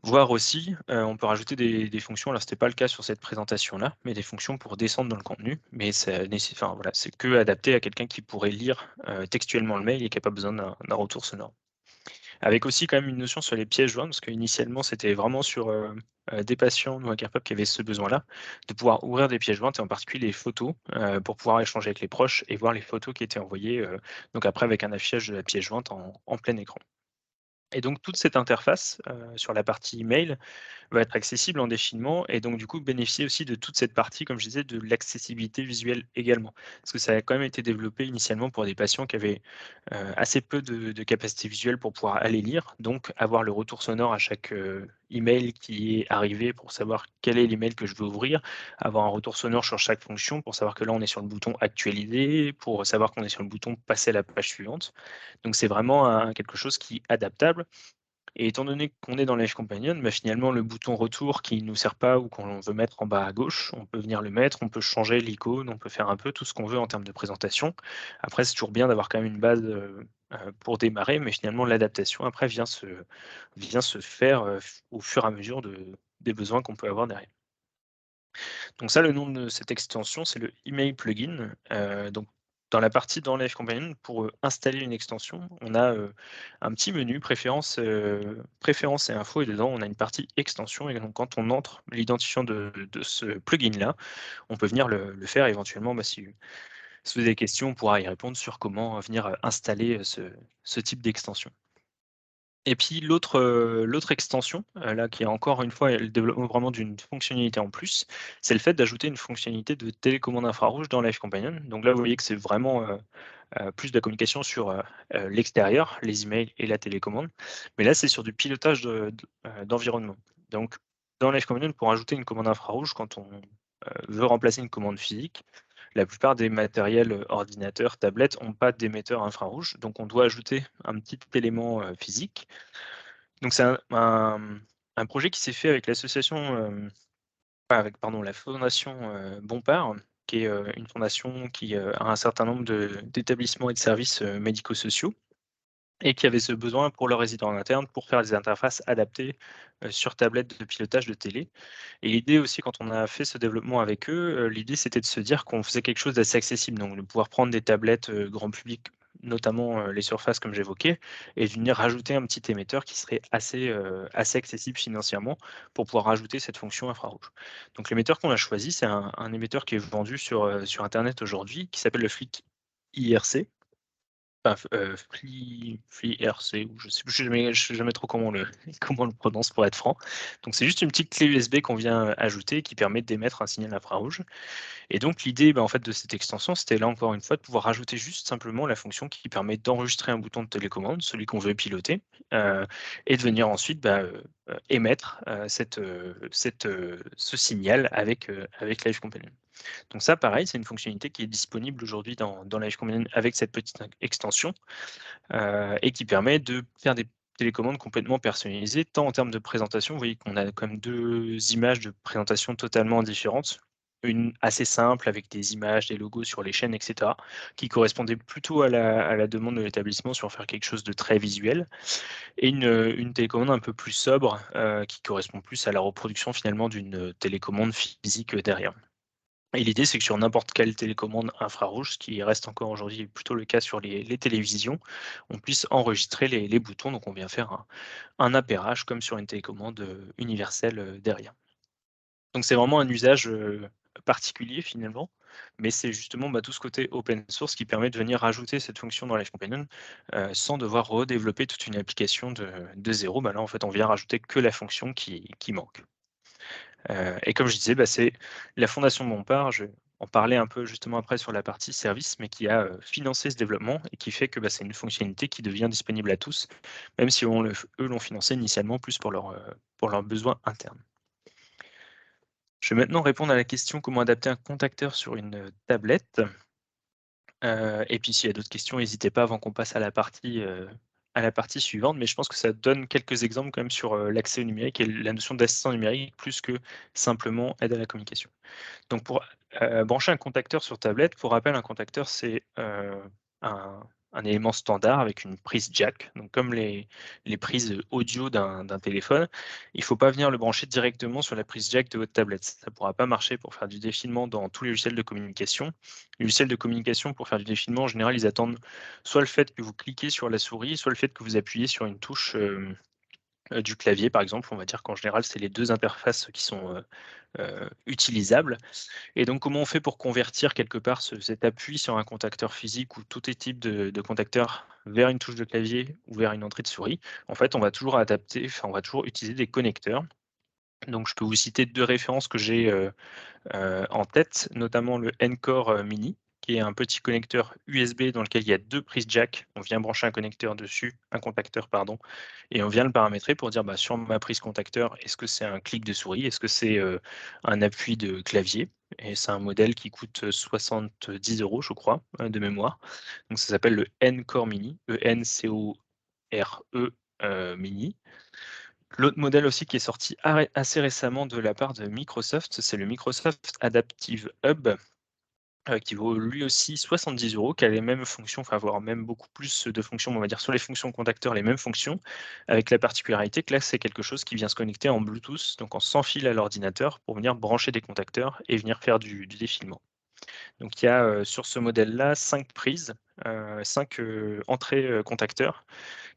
Voire aussi, on peut rajouter des fonctions, alors c'était pas le cas sur cette présentation-là, mais des fonctions pour descendre dans le contenu, mais ça enfin voilà, c'est que adapté à quelqu'un qui pourrait lire, textuellement le mail et qui a pas besoin d'un retour sonore. Avec aussi quand même une notion sur les pièces jointes, parce qu'initialement c'était vraiment sur, des patients nous à Carpap qui avaient ce besoin-là, de pouvoir ouvrir des pièces jointes et en particulier les photos, pour pouvoir échanger avec les proches et voir les photos qui étaient envoyées, donc après avec un affichage de la pièce jointe en plein écran. Et donc toute cette interface, sur la partie email va être accessible en défilement et donc du coup bénéficier aussi de toute cette partie, comme je disais, de l'accessibilité visuelle également. Parce que ça a quand même été développé initialement pour des patients qui avaient, assez peu de capacité visuelle pour pouvoir aller lire, donc avoir le retour sonore à chaque, email qui est arrivé pour savoir quel est l'email que je veux ouvrir, avoir un retour sonore sur chaque fonction pour savoir que là on est sur le bouton actualiser, pour savoir qu'on est sur le bouton passer à la page suivante. Donc c'est vraiment un quelque chose qui est adaptable et étant donné qu'on est dans Live Companion, bah, finalement le bouton retour qui nous sert pas ou qu'on veut mettre en bas à gauche, on peut venir le mettre, on peut changer l'icône, on peut faire un peu tout ce qu'on veut en termes de présentation. Après, c'est toujours bien d'avoir quand même une base, pour démarrer, mais finalement l'adaptation après vient se faire, au fur et à mesure des besoins qu'on peut avoir derrière. Donc ça, le nom de cette extension, c'est le email plugin. Donc dans la partie dans Live Companion, pour, installer une extension, on a, un petit menu préférences et infos et dedans, on a une partie extension et donc quand on entre l'identifiant de ce plugin-là, on peut venir le faire éventuellement, bah, si vous avez des questions, on pourra y répondre sur comment, venir, installer, ce type d'extension. Et puis l'autre extension, là qui est encore une fois le développement vraiment d'une fonctionnalité en plus, c'est le fait d'ajouter une fonctionnalité de télécommande infrarouge dans Live Companion. Donc là, vous voyez que c'est vraiment, plus de la communication sur, l'extérieur, les emails et la télécommande. Mais là, c'est sur du pilotage d'environnement. Donc dans Live Companion, pour ajouter une commande infrarouge, quand on, veut remplacer une commande physique, la plupart des matériels, ordinateurs, tablettes ont pas d'émetteur infrarouge, donc on doit ajouter un petit élément, physique. Donc c'est un projet qui s'est fait avec l'association, avec pardon, la fondation, Bompard, qui est, une fondation qui, a un certain nombre d'établissements et de services, médico-sociaux et qui avait ce besoin pour leurs résidents en interne pour faire des interfaces adaptées, sur tablette de pilotage de télé. Et l'idée aussi quand on a fait ce développement avec eux, l'idée c'était de se dire qu'on faisait quelque chose d'assez accessible, donc de pouvoir prendre des tablettes, grand public, notamment, les surfaces comme j'évoquais et de venir rajouter un petit émetteur qui serait assez accessible financièrement pour pouvoir rajouter cette fonction infrarouge. Donc l'émetteur qu'on a choisi, c'est un émetteur qui est vendu sur internet aujourd'hui qui s'appelle le Flick IRC. Enfin, FreeRC ou je sais jamais trop comment comment on le prononce pour être franc. Donc c'est juste une petite clé USB qu'on vient, ajouter qui permet d'émettre un signal infrarouge et donc l'idée, bah, en fait, de cette extension, c'était là encore une fois de pouvoir rajouter juste simplement la fonction qui permet d'enregistrer un bouton de télécommande, celui qu'on veut piloter, et de venir ensuite, bah, émettre, ce signal avec Live Companion. Donc ça, pareil, c'est une fonctionnalité qui est disponible aujourd'hui dans Live Companion avec cette petite extension, et qui permet de faire des télécommandes complètement personnalisées, tant en termes de présentation, vous voyez qu'on a comme 2 images de présentation totalement différentes. Une assez simple avec des images, des logos sur les chaînes et cetera, qui correspondait plutôt à la demande de l'établissement sur faire quelque chose de très visuel et une télécommande un peu plus sobre, qui correspond plus à la reproduction finalement d'une télécommande physique, derrière. Et l'idée, c'est que sur n'importe quelle télécommande infrarouge, ce qui reste encore aujourd'hui plutôt le cas sur les télévisions, on puisse enregistrer les boutons. Donc on vient faire un appairage comme sur une télécommande, universelle, derrière. Donc c'est vraiment un usage, particulier finalement, mais c'est justement, bah, tout ce côté open source qui permet de venir rajouter cette fonction dans Live Companion, sans devoir redévelopper toute une application de 0. Bah, là, en fait, on vient rajouter que la fonction qui manque. Et comme je disais, bah, c'est la fondation Bompard, je vais en parler un peu justement après sur la partie service, mais qui a, financé ce développement et qui fait que, bah, c'est une fonctionnalité qui devient disponible à tous, même si eux l'ont financé initialement plus pour leurs besoins internes. Je vais maintenant répondre à la question: comment adapter un contacteur sur une, tablette? Et puis s'il y a d'autres questions, n'hésitez pas avant qu'on passe à la partie, à la partie suivante, mais je pense que ça donne quelques exemples quand même sur, l'accès au numérique et la notion d'assistant numérique plus que simplement aide à la communication. Donc pour, brancher un contacteur sur tablette, pour rappel, un contacteur, c'est, un un élément standard avec une prise jack, donc comme les prises audio d'un téléphone. Il ne faut pas venir le brancher directement sur la prise jack de votre tablette. Ça ne pourra pas marcher pour faire du défilement dans tous les logiciels de communication. Les logiciels de communication, pour faire du défilement, en général, ils attendent soit le fait que vous cliquez sur la souris, soit le fait que vous appuyez sur une touche, du clavier, par exemple. On va dire qu'en général, c'est les 2 interfaces qui sont, utilisables. Et donc, comment on fait pour convertir quelque part cet appui sur un contacteur physique ou tout est type de contacteur vers une touche de clavier ou vers une entrée de souris? En fait, on va toujours adapter, enfin, on va toujours utiliser des connecteurs. Donc, je peux vous citer 2 références que j'ai, en tête, notamment le Ncore, Mini, qui est un petit connecteur USB dans lequel il y a 2 prises jack. On vient brancher un contacteur pardon, et on vient le paramétrer pour dire, bah, sur ma prise contacteur, est-ce que c'est un clic de souris? Est-ce que c'est, un appui de clavier? Et c'est un modèle qui coûte, 70 € je crois, de mémoire. Donc ça s'appelle le Ncore Mini, Ncore, Mini. L'autre modèle aussi qui est sorti assez récemment de la part de Microsoft, c'est le Microsoft Adaptive Hub, qui vaut lui aussi 70 €, qui a les mêmes fonctions, enfin voire même beaucoup plus de fonctions, on va dire sur les fonctions contacteurs, les mêmes fonctions, avec la particularité que là, c'est quelque chose qui vient se connecter en Bluetooth, donc en sans fil à l'ordinateur pour venir brancher des contacteurs et venir faire du défilement. Donc il y a, sur ce modèle-là 5 prises, 5, entrées, contacteurs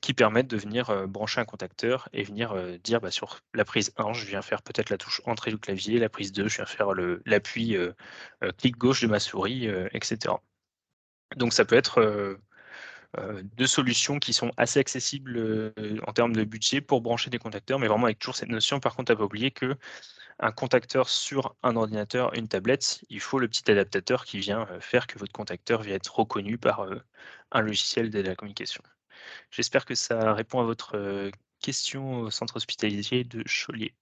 qui permettent de venir, brancher un contacteur et venir, dire, bah, sur la prise 1, je viens faire peut-être la touche entrée du clavier, la prise 2, je viens faire l'appui, clic gauche de ma souris, et cetera. Donc ça peut être, 2 solutions qui sont assez accessibles, en termes de budget pour brancher des contacteurs, mais vraiment avec toujours cette notion par contre à pas oublier que un contacteur sur un ordinateur, une tablette, il faut le petit adaptateur qui vient, faire que votre contacteur vient être reconnu par, un logiciel de la communication. J'espère que ça répond à votre, question au centre hospitalier de Chaulier.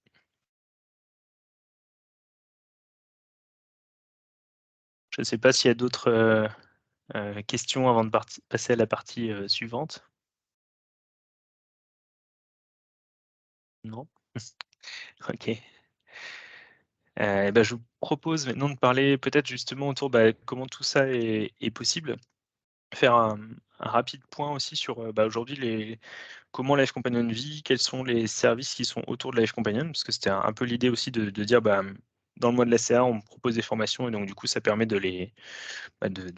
Je ne sais pas s'il y a d'autres, questions avant de passer à la partie, suivante? Non? OK. Bah, je vous propose maintenant de parler peut-être justement autour, bah, comment tout ça est possible. Faire un rapide point aussi sur, bah, aujourd'hui comment Life Companion vit, quels sont les services qui sont autour de Life Companion? Parce que c'était un peu l'idée aussi de dire, bah, dans le mois de la CA, on propose des formations et donc du coup, ça permet de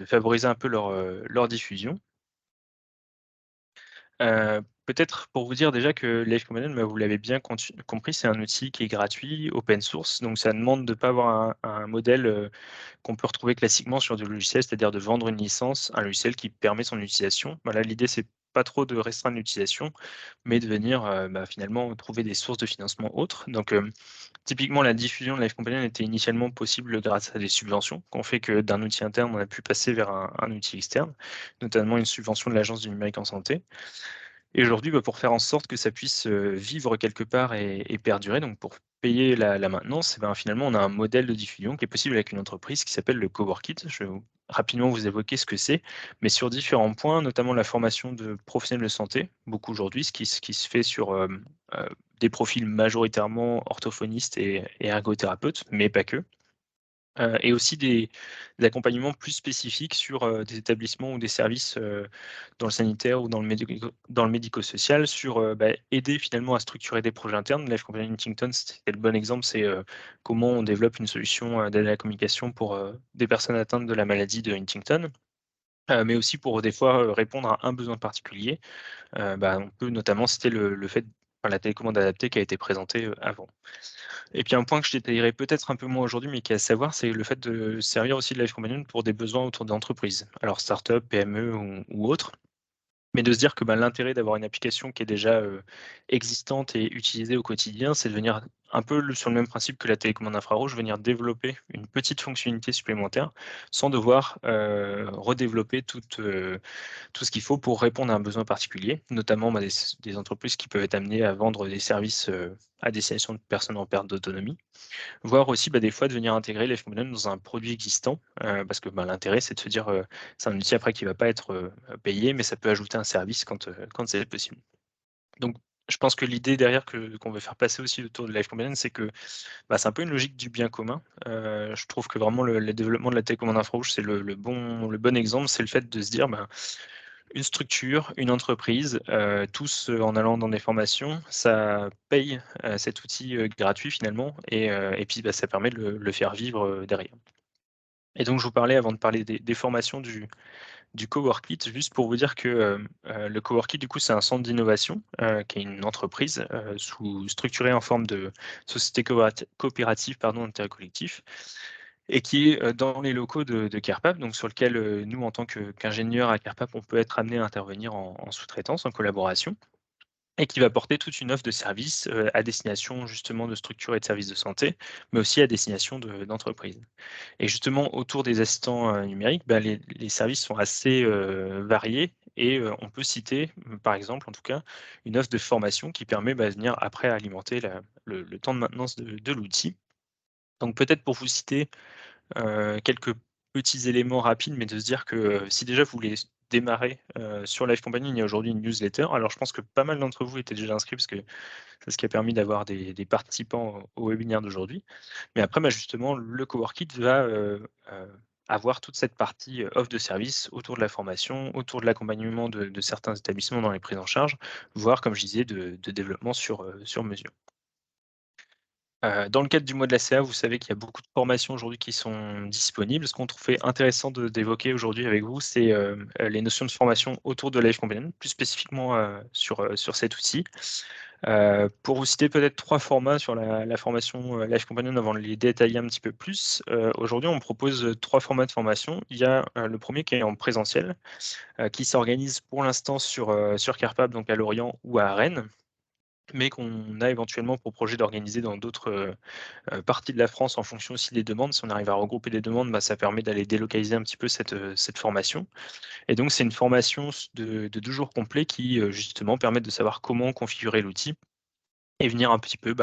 favoriser un peu leur diffusion. Peut-être pour vous dire déjà que Life Companion, bah, vous l'avez bien compris, c'est un outil qui est gratuit, open source, donc ça demande de ne pas avoir un modèle, qu'on peut retrouver classiquement sur du logiciel, c'est-à-dire de vendre une licence, un logiciel qui permet son utilisation. Voilà, l'idée, c'est pas trop de restreindre l'utilisation, mais de venir, bah, finalement trouver des sources de financement autres. Donc, typiquement, la diffusion de Life Companion était initialement possible grâce à des subventions, qui ont fait que d'un outil interne, on a pu passer vers un outil externe, notamment une subvention de l'Agence du numérique en santé. Et aujourd'hui, bah, pour faire en sorte que ça puisse, vivre quelque part et perdurer, donc pour payer la maintenance, et ben, finalement, on a un modèle de diffusion qui est possible avec une entreprise qui s'appelle le Coworkit. Je vais rapidement vous évoquer ce que c'est, mais sur différents points, notamment la formation de professionnels de santé, beaucoup aujourd'hui, ce qui se fait sur, des profils majoritairement orthophonistes et ergothérapeutes, mais pas que. Et aussi des accompagnements plus spécifiques sur, des établissements ou des services, dans le sanitaire ou dans le médico-social sur, bah, aider finalement à structurer des projets internes. Life Companion Huntington, c'était le bon exemple, c'est, comment on développe une solution, d'aide à la communication pour, des personnes atteintes de la maladie de Huntington, mais aussi pour des fois, répondre à un besoin particulier. Bah, on peut notamment citer le fait enfin la télécommande adaptée qui a été présentée, avant. Et puis un point que je détaillerai peut-être un peu moins aujourd'hui, mais qui est à savoir, c'est le fait de servir aussi de Life Companion pour des besoins autour d'entreprises. Alors start-up, PME ou autres, mais de se dire que, bah, l'intérêt d'avoir une application qui est déjà, existante et utilisée au quotidien, c'est de venir un peu sur le même principe que la télécommande infrarouge, venir développer une petite fonctionnalité supplémentaire sans devoir, redévelopper tout ce qu'il faut pour répondre à un besoin particulier, notamment, des entreprises qui peuvent être amenées à vendre des services, à destination de personnes en perte d'autonomie. Voire aussi, des fois de venir intégrer les Modem dans un produit existant, parce que, l'intérêt c'est de se dire, c'est un outil après qui va pas être, payé, mais ça peut ajouter un service quand c'est possible. Donc je pense que l'idée derrière qu'on veut faire passer aussi autour de Life Companion, c'est que, c'est un peu une logique du bien commun. Je trouve que vraiment le développement de la télécommande infrarouge, c'est le bon exemple, c'est le fait de se dire, une structure, une entreprise, tous, en allant dans des formations, ça paye, cet outil, gratuit finalement et puis, ça permet de le faire vivre, derrière. Et donc je vous parlais avant de parler des formations du Coworkit, juste pour vous dire que, le Coworkit du coup c'est un centre d'innovation, qui est une entreprise, structurée en forme de société coopérative pardon, d'intérêt collectif et qui est, dans les locaux de Carpap, donc sur lequel, nous en tant qu'ingénieurs à Carpap, on peut être amené à intervenir en sous-traitance, en collaboration et qui va porter toute une offre de services, à destination justement de structures et de services de santé, mais aussi à destination d'entreprises. Et justement, autour des assistants, numériques, les services sont assez, variés et on peut citer, par exemple, en tout cas, une offre de formation qui permet, de venir après alimenter le temps de maintenance de l'outil. Donc peut-être pour vous citer, quelques petits éléments rapides, mais de se dire que, si déjà vous voulez démarrer, sur Life Company, il y a aujourd'hui une newsletter. Alors je pense que pas mal d'entre vous étaient déjà inscrits parce que c'est ce qui a permis d'avoir des participants au webinaire d'aujourd'hui. Mais après, justement, le Coworkit va, avoir toute cette partie, offre de service autour de la formation, autour de l'accompagnement de certains établissements dans les prises en charge, voire comme je disais de développement sur mesure. Dans le cadre du mois de la CA, vous savez qu'il y a beaucoup de formations aujourd'hui qui sont disponibles. Ce qu'on trouvait intéressant d'évoquer aujourd'hui avec vous, c'est, les notions de formation autour de Life Companion, plus spécifiquement, sur cet outil. Pour vous citer peut-être 3 formats sur la formation, Life Companion avant de les détailler un petit peu plus. Aujourd'hui, on propose, 3 formats de formation. Il y a, le premier qui est en présentiel, qui s'organise pour l'instant sur Carpap, donc à Lorient ou à Rennes, mais qu'on a éventuellement pour projet d'organiser dans d'autres, partie de la France en fonction aussi des demandes. Si on arrive à regrouper des demandes, ça permet d'aller délocaliser un petit peu cette formation et donc c'est une formation de 2 jours complets qui, justement permettent de savoir comment configurer l'outil et venir un petit peu,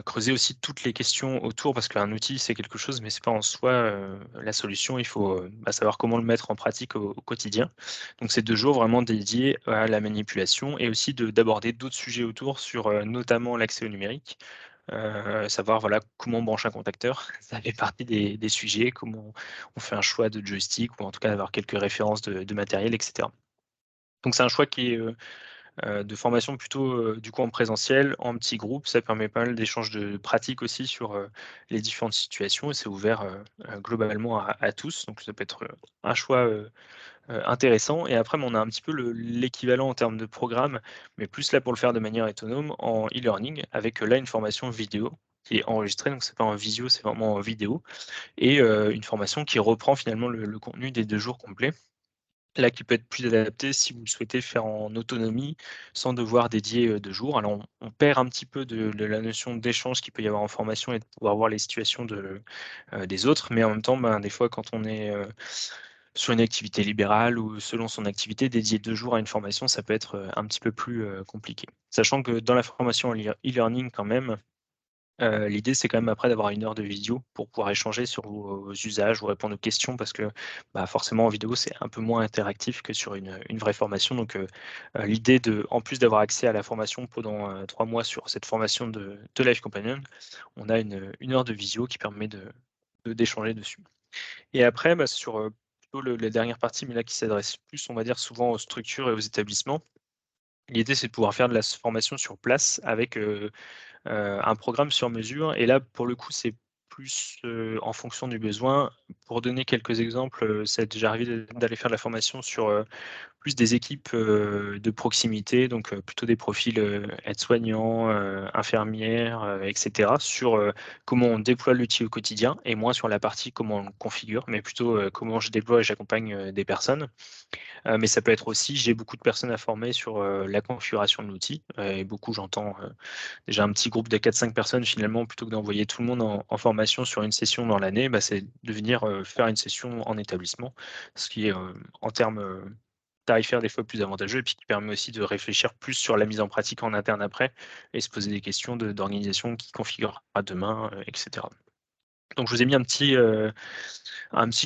creuser aussi toutes les questions autour parce qu'un outil, c'est quelque chose, mais c'est pas en soi, la solution. Il faut, savoir comment le mettre en pratique au quotidien. Donc c'est 2 jours vraiment dédiés à la manipulation et aussi d'aborder d'autres sujets autour sur, notamment l'accès au numérique. Savoir voilà comment on branche un contacteur, ça fait partie des sujets, comment on fait un choix de joystick ou en tout cas avoir quelques références de matériel et cetera. Donc c'est un choix qui est, de formation plutôt, du coup en présentiel, en petits groupes. Ça permet pas mal d'échanges de pratiques aussi sur, les différentes situations et c'est ouvert, globalement à tous. Donc ça peut être, un choix, intéressant et après, on a un petit peu l'équivalent en termes de programme, mais plus là pour le faire de manière autonome en e-learning avec, là une formation vidéo qui est enregistrée, donc c'est pas en visio, c'est vraiment en vidéo et une formation qui reprend finalement le contenu des 2 jours complets. Là, qui peut être plus adapté si vous le souhaitez faire en autonomie, sans devoir dédier, 2 jours. Alors on perd un petit peu de la notion d'échange qu'il peut y avoir en formation et de pouvoir voir les situations des autres, mais en même temps, des fois quand on est, sur une activité libérale ou selon son activité, dédier 2 jours à une formation, ça peut être, un petit peu plus, compliqué. Sachant que dans la formation en e-learning quand même, l'idée c'est quand même après d'avoir 1 heure de vidéo pour pouvoir échanger sur vos usages ou répondre aux questions parce que, forcément en vidéo c'est un peu moins interactif que sur une vraie formation donc l'idée en plus d'avoir accès à la formation pendant, 3 mois sur cette formation de Life Companion, on a 1 heure de visio qui permet d'échanger dessus. Et après, sur, plutôt la dernière partie, mais là qui s'adresse plus, on va dire, souvent aux structures et aux établissements. L'idée, c'est de pouvoir faire de la formation sur place avec, un programme sur mesure et là, pour le coup, c'est plus, en fonction du besoin. Pour donner quelques exemples, ça est déjà arrivé d'aller faire de la formation sur, plus des équipes, de proximité, donc plutôt des profils, aides-soignants, infirmières, et cetera, sur, comment on déploie l'outil au quotidien et moins sur la partie comment on le configure, mais plutôt, comment je déploie et j'accompagne, des personnes. Mais ça peut être aussi, j'ai beaucoup de personnes à former sur, la configuration de l'outil, et beaucoup j'entends, déjà un petit groupe de 4-5 personnes finalement plutôt que d'envoyer tout le monde en formation sur une session dans l'année, bah, c'est de venir, faire une session en établissement. Ce qui est, en termes, tarifaires des fois plus avantageux et puis qui permet aussi de réfléchir plus sur la mise en pratique en interne après et se poser des questions d'organisation, qui configurera demain, et cetera. Donc je vous ai mis un petit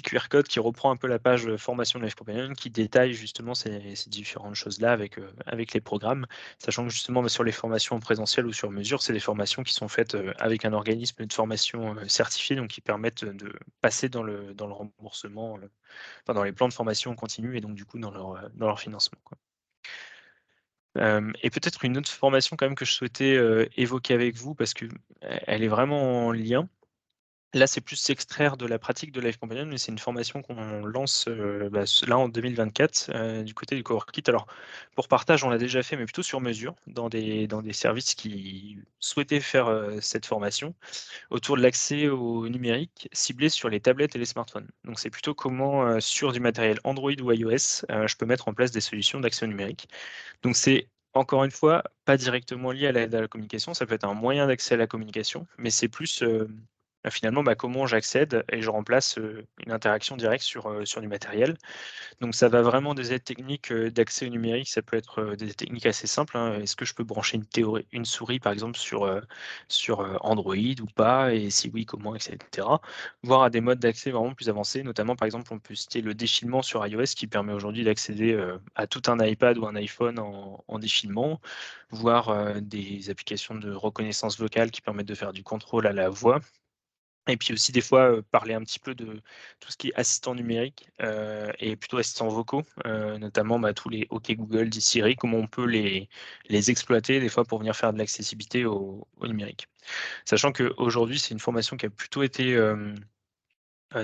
QR code qui reprend un peu la page, formation de Life Companion, qui détaille justement ces différentes choses-là avec les programmes. Sachant que justement, bah, sur les formations en présentiel ou sur mesure, c'est des formations qui sont faites, avec un organisme de formation, certifié, donc qui permettent, de passer dans le remboursement, enfin dans les plans de formation continue et donc du coup dans leur financement, quoi. Et peut-être une autre formation quand même que je souhaitais, évoquer avec vous parce que, elle est vraiment en lien. Là, c'est plus s'extraire de la pratique de Life Companion, mais c'est une formation qu'on lance, bah, là en 2024, du côté du Coworkit. Alors, pour partage, on l'a déjà fait, mais plutôt sur mesure, dans des services qui souhaitaient faire, cette formation autour de l'accès au numérique ciblé sur les tablettes et les smartphones. Donc c'est plutôt comment, sur du matériel Android ou iOS, je peux mettre en place des solutions d'accès au numérique. Donc c'est, encore une fois, pas directement lié à la communication, ça peut être un moyen d'accès à la communication, mais c'est plus, finalement, bah, comment j'accède et je remplace, une interaction directe sur du matériel. Donc ça va vraiment des aides techniques, d'accès au numérique, ça peut être, des techniques assez simples, hein. Est-ce que je peux brancher une souris par exemple sur Android ou pas? Et si oui, comment? Et cetera. Voire à des modes d'accès vraiment plus avancés, notamment par exemple, on peut citer le défilement sur iOS qui permet aujourd'hui d'accéder, à tout un iPad ou un iPhone en défilement, voire, des applications de reconnaissance vocale qui permettent de faire du contrôle à la voix. Et puis aussi des fois, parler un petit peu de tout ce qui est assistant numérique, et plutôt assistants vocaux, notamment, bah, tous les OK Google, Dis Siri, comment on peut les exploiter des fois pour venir faire de l'accessibilité au numérique. Sachant qu'aujourd'hui, c'est une formation qui a plutôt été,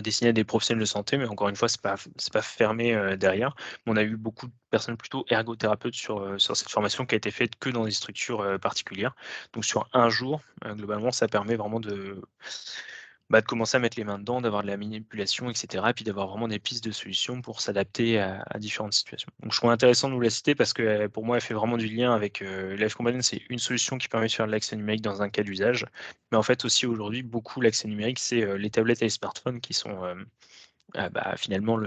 destinée à des professionnels de santé, mais encore une fois, c'est pas fermé, derrière. On a eu beaucoup de personnes plutôt ergothérapeutes sur cette formation qui a été faite que dans des structures, particulières. Donc sur un jour, globalement, ça permet vraiment de commencer à mettre les mains dedans, d'avoir de la manipulation et cetera et puis d'avoir vraiment des pistes de solutions pour s'adapter à différentes situations. Donc je trouve intéressant de vous la citer parce que, pour moi, elle fait vraiment du lien avec, Life Companion, c'est une solution qui permet de faire de l'accès numérique dans un cas d'usage. Mais en fait aussi aujourd'hui, beaucoup l'accès numérique, c'est, les tablettes et les smartphones qui sont, finalement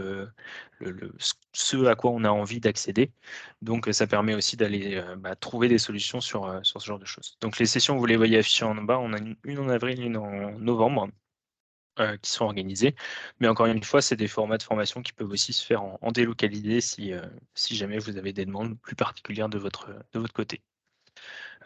ce à quoi on a envie d'accéder. Donc, ça permet aussi d'aller, trouver des solutions sur ce genre de choses. Donc les sessions, vous les voyez affichées en bas, on a une en avril, une en novembre, qui sont organisées. Mais encore une fois, c'est des formats de formation qui peuvent aussi se faire en délocalisé si jamais vous avez des demandes plus particulières de votre côté.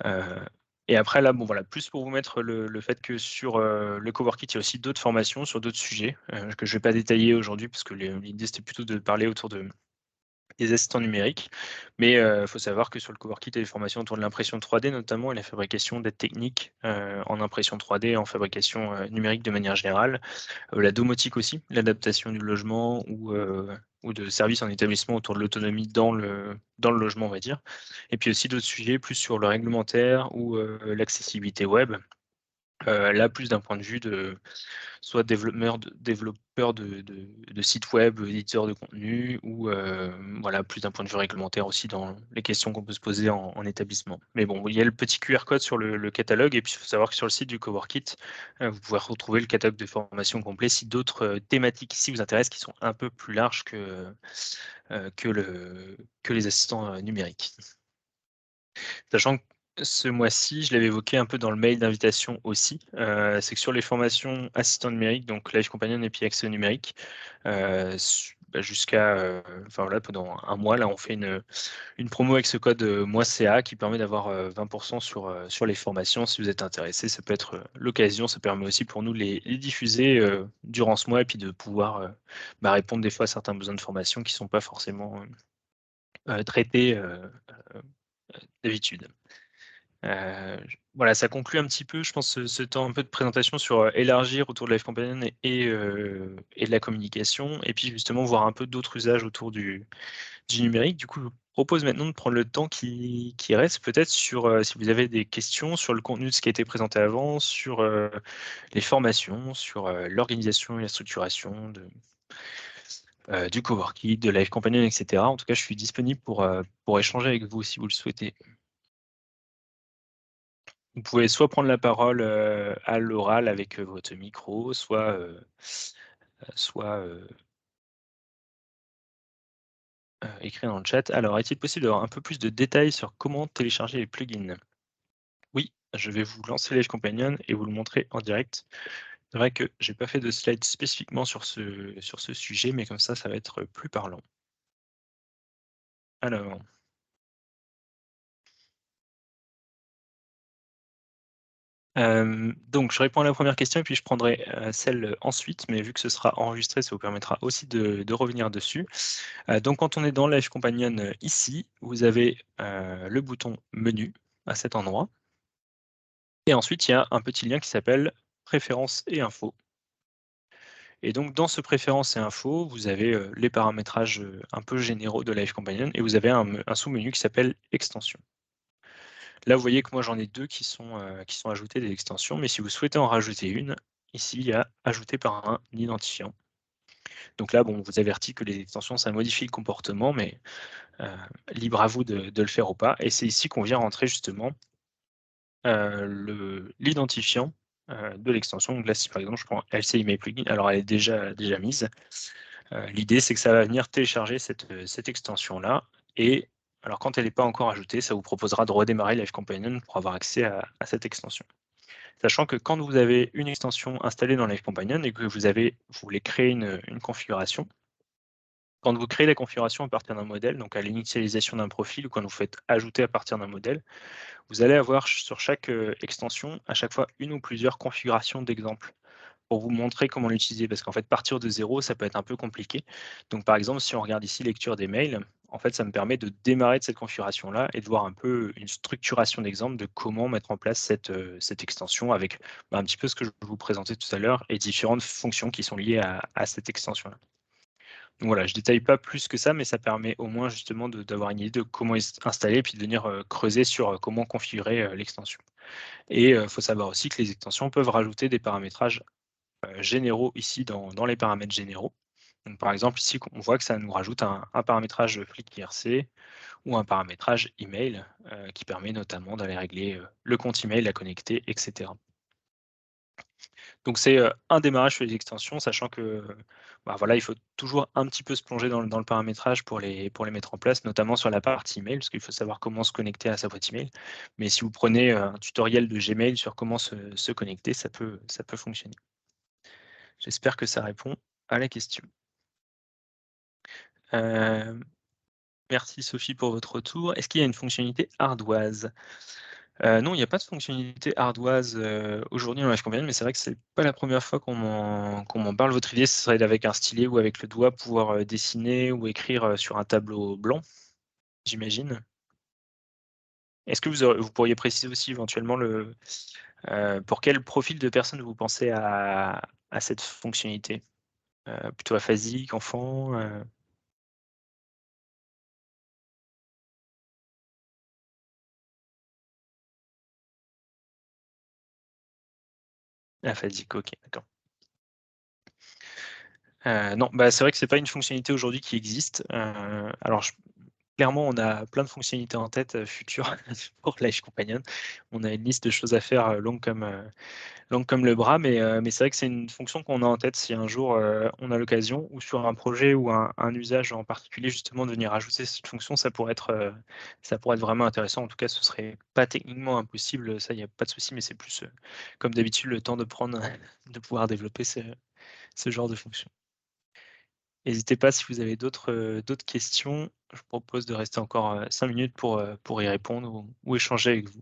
Heu et après là, bon voilà, plus pour vous mettre le fait que sur, le Coworkit, il y a aussi d'autres formations sur d'autres sujets, que je ne vais pas détailler aujourd'hui parce que l'idée c'était plutôt de parler autour des assistants numériques. Mais, il faut savoir que sur le Coworkit, il y a des formations autour de l'impression 3D notamment et la fabrication d'aides techniques, en impression 3D, en fabrication, numérique de manière générale. La domotique aussi, l'adaptation du logement ou de services en établissement autour de l'autonomie dans le logement, on va dire. Et puis aussi d'autres sujets plus sur le réglementaire ou l'accessibilité web. Là, plus d'un point de vue de soit développeur de sites web, éditeur de contenu ou voilà, plus d'un point de vue réglementaire aussi dans les questions qu'on peut se poser en établissement. Mais bon, il y a le petit QR code sur le catalogue et puis il faut savoir que sur le site du Coworkit, vous pouvez retrouver le catalogue de formation complet si d'autres, thématiques ici vous intéressent qui sont un peu plus larges que les assistants, numériques. Sachant que ce mois-ci, je l'avais évoqué un peu dans le mail d'invitation aussi, c'est que sur les formations assistants numériques, donc Life Companion et puis accès au numérique, jusqu'à, enfin voilà, pendant un mois, là, on fait une promo avec ce code, MOICA qui permet d'avoir, 20 sur les formations. Si vous êtes intéressé, ça peut être, l'occasion. Ça permet aussi pour nous de les diffuser, durant ce mois et puis de pouvoir, répondre des fois à certains besoins de formation qui ne sont pas forcément, traités, d'habitude. Voilà, ça conclut un petit peu, je pense, ce temps un peu de présentation sur, élargir autour de Life Companion et de la communication et puis justement voir un peu d'autres usages autour du numérique. Du coup, je vous propose maintenant de prendre le temps qui reste peut-être sur, si vous avez des questions sur le contenu de ce qui a été présenté avant, sur, les formations, sur, l'organisation et la structuration du coworking, de Life Companion et cetera. En tout cas, je suis disponible pour échanger avec vous si vous le souhaitez. Vous pouvez soit prendre la parole, à l'oral avec, votre micro, soit écrire dans le chat. Alors, est-il possible d'avoir un peu plus de détails sur comment télécharger les plugins? Oui, je vais vous lancer Live Companion et vous le montrer en direct. C'est vrai que j'ai pas fait de slide spécifiquement sur ce sujet, mais comme ça va être plus parlant. Alors, donc je réponds à la première question et puis je prendrai, celle, ensuite, mais vu que ce sera enregistré, ça vous permettra aussi de revenir dessus. Donc quand on est dans Live Companion, ici, vous avez, le bouton Menu à cet endroit et ensuite il y a un petit lien qui s'appelle Préférences et infos. Et donc dans ce préférences et infos, vous avez, les paramétrages, un peu généraux de Live Companion et vous avez un sous-menu qui s'appelle Extensions. Là, vous voyez que moi j'en ai 2 qui sont ajoutées des extensions, mais si vous souhaitez en rajouter une, ici il y a Ajouter par un identifiant. Donc là, bon, on vous avertit que les extensions, ça modifie le comportement, mais heu, libre à vous de le faire ou pas. Et c'est ici qu'on vient rentrer justement, l'identifiant, de l'extension. Donc là, si par exemple je prends LC Email Plugin, alors elle est déjà mise. L'idée, c'est que ça va venir télécharger cette extension-là et alors quand elle n'est pas encore ajoutée, ça vous proposera de redémarrer Live Companion pour avoir accès à cette extension. Sachant que quand vous avez une extension installée dans Live Companion et que vous voulez créer une configuration, quand vous créez la configuration à partir d'un modèle, donc à l'initialisation d'un profil ou quand vous faites ajouter à partir d'un modèle, vous allez avoir sur chaque, extension, à chaque fois une ou plusieurs configurations d'exemples pour vous montrer comment l'utiliser. Parce qu'en fait, partir de zéro, ça peut être un peu compliqué. Donc, par exemple, si on regarde ici lecture des mails, en fait, ça me permet de démarrer de cette configuration-là et de voir un peu une structuration d'exemple de comment mettre en place cette extension avec un petit peu ce que je vous présentais tout à l'heure et différentes fonctions qui sont liées à cette extension-là. Donc voilà, je détaille pas plus que ça, mais ça permet au moins justement d'avoir une idée de comment installer et puis de venir creuser sur comment configurer l'extension. Et il faut savoir aussi que les extensions peuvent rajouter des paramétrages généraux ici dans les paramètres généraux. Donc par exemple ici, on voit que ça nous rajoute un paramétrage flic IRC ou un paramétrage email qui permet notamment d'aller régler le compte email à connecter, etc. Donc c'est un démarrage sur les extensions, sachant que bah, voilà, il faut toujours un petit peu se plonger dans le paramétrage pour les mettre en place, notamment sur la partie email, parce qu'il faut savoir comment se connecter à sa boîte email. Mais si vous prenez un tutoriel de Gmail sur comment se connecter, ça peut fonctionner. J'espère que ça répond à la question. Hem, Merci Sophie pour votre retour. Est-ce qu'il y a une fonctionnalité ardoise? Non, il n'y a pas de fonctionnalité ardoise, aujourd'hui dans Live Companion, mais c'est vrai que c'est pas la première fois qu'on m'en parle. Votre idée, ce serait d'avec un stylet ou avec le doigt pouvoir, dessiner ou écrire, sur un tableau blanc, j'imagine? Est-ce que vous pourriez préciser aussi éventuellement pour quel profil de personne vous pensez à cette fonctionnalité? Plutôt aphasique, enfant, aphasique, OK, d'accord. Non, bah, c'est vrai que c'est pas une fonctionnalité aujourd'hui qui existe. Alors clairement, on a plein de fonctionnalités en tête, futures pour Life Companion. On a une liste de choses à faire, longue comme le bras, mais c'est vrai que c'est une fonction qu'on a en tête si un jour, on a l'occasion ou sur un projet ou un usage en particulier justement de venir ajouter cette fonction, ça pourrait être vraiment intéressant. En tout cas, ce serait pas techniquement impossible, ça, il y a pas de souci, mais c'est plus, comme d'habitude, le temps de prendre de pouvoir développer ce genre de fonction. N'hésitez pas si vous avez d'autres questions. Je vous propose de rester encore, 5 minutes pour y répondre ou échanger avec vous.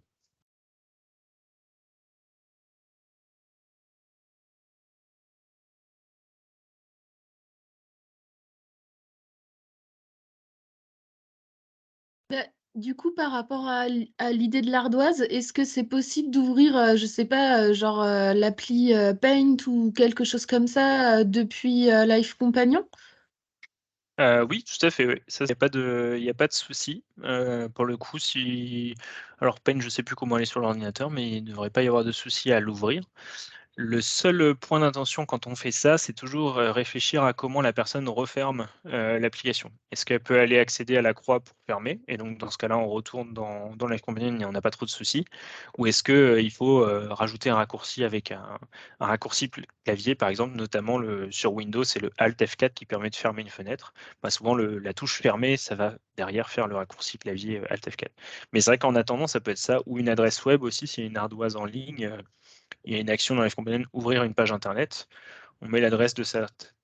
Bah, du coup, par rapport à l'idée de l'ardoise, est-ce que c'est possible d'ouvrir, je sais pas, genre, l'appli, Paint ou quelque chose comme ça, depuis, Life Companion? Oui, tout à fait, oui. Ça, il y a pas de souci. Pour le coup, si alors Paint, je sais plus comment elle est sur l'ordinateur, mais il ne devrait pas y avoir de souci à l'ouvrir. Le seul, point d'intention quand on fait ça, c'est toujours, réfléchir à comment la personne referme, l'application. Est-ce qu'elle peut aller accéder à la croix pour fermer? Et donc dans ce cas-là, on retourne dans Live Companion et on n'a pas trop de soucis. Ou est-ce que, il faut, rajouter un raccourci avec un raccourci clavier, par exemple, notamment sur Windows, c'est le Alt F4 qui permet de fermer une fenêtre. Bah, souvent la touche fermée, ça va derrière faire le raccourci clavier, Alt F4. Mais c'est vrai qu'en attendant, ça peut être ça ou une adresse web aussi, s'il y a une ardoise en ligne, il y a une action dans Live Companion, ouvrir une page internet. On met l'adresse de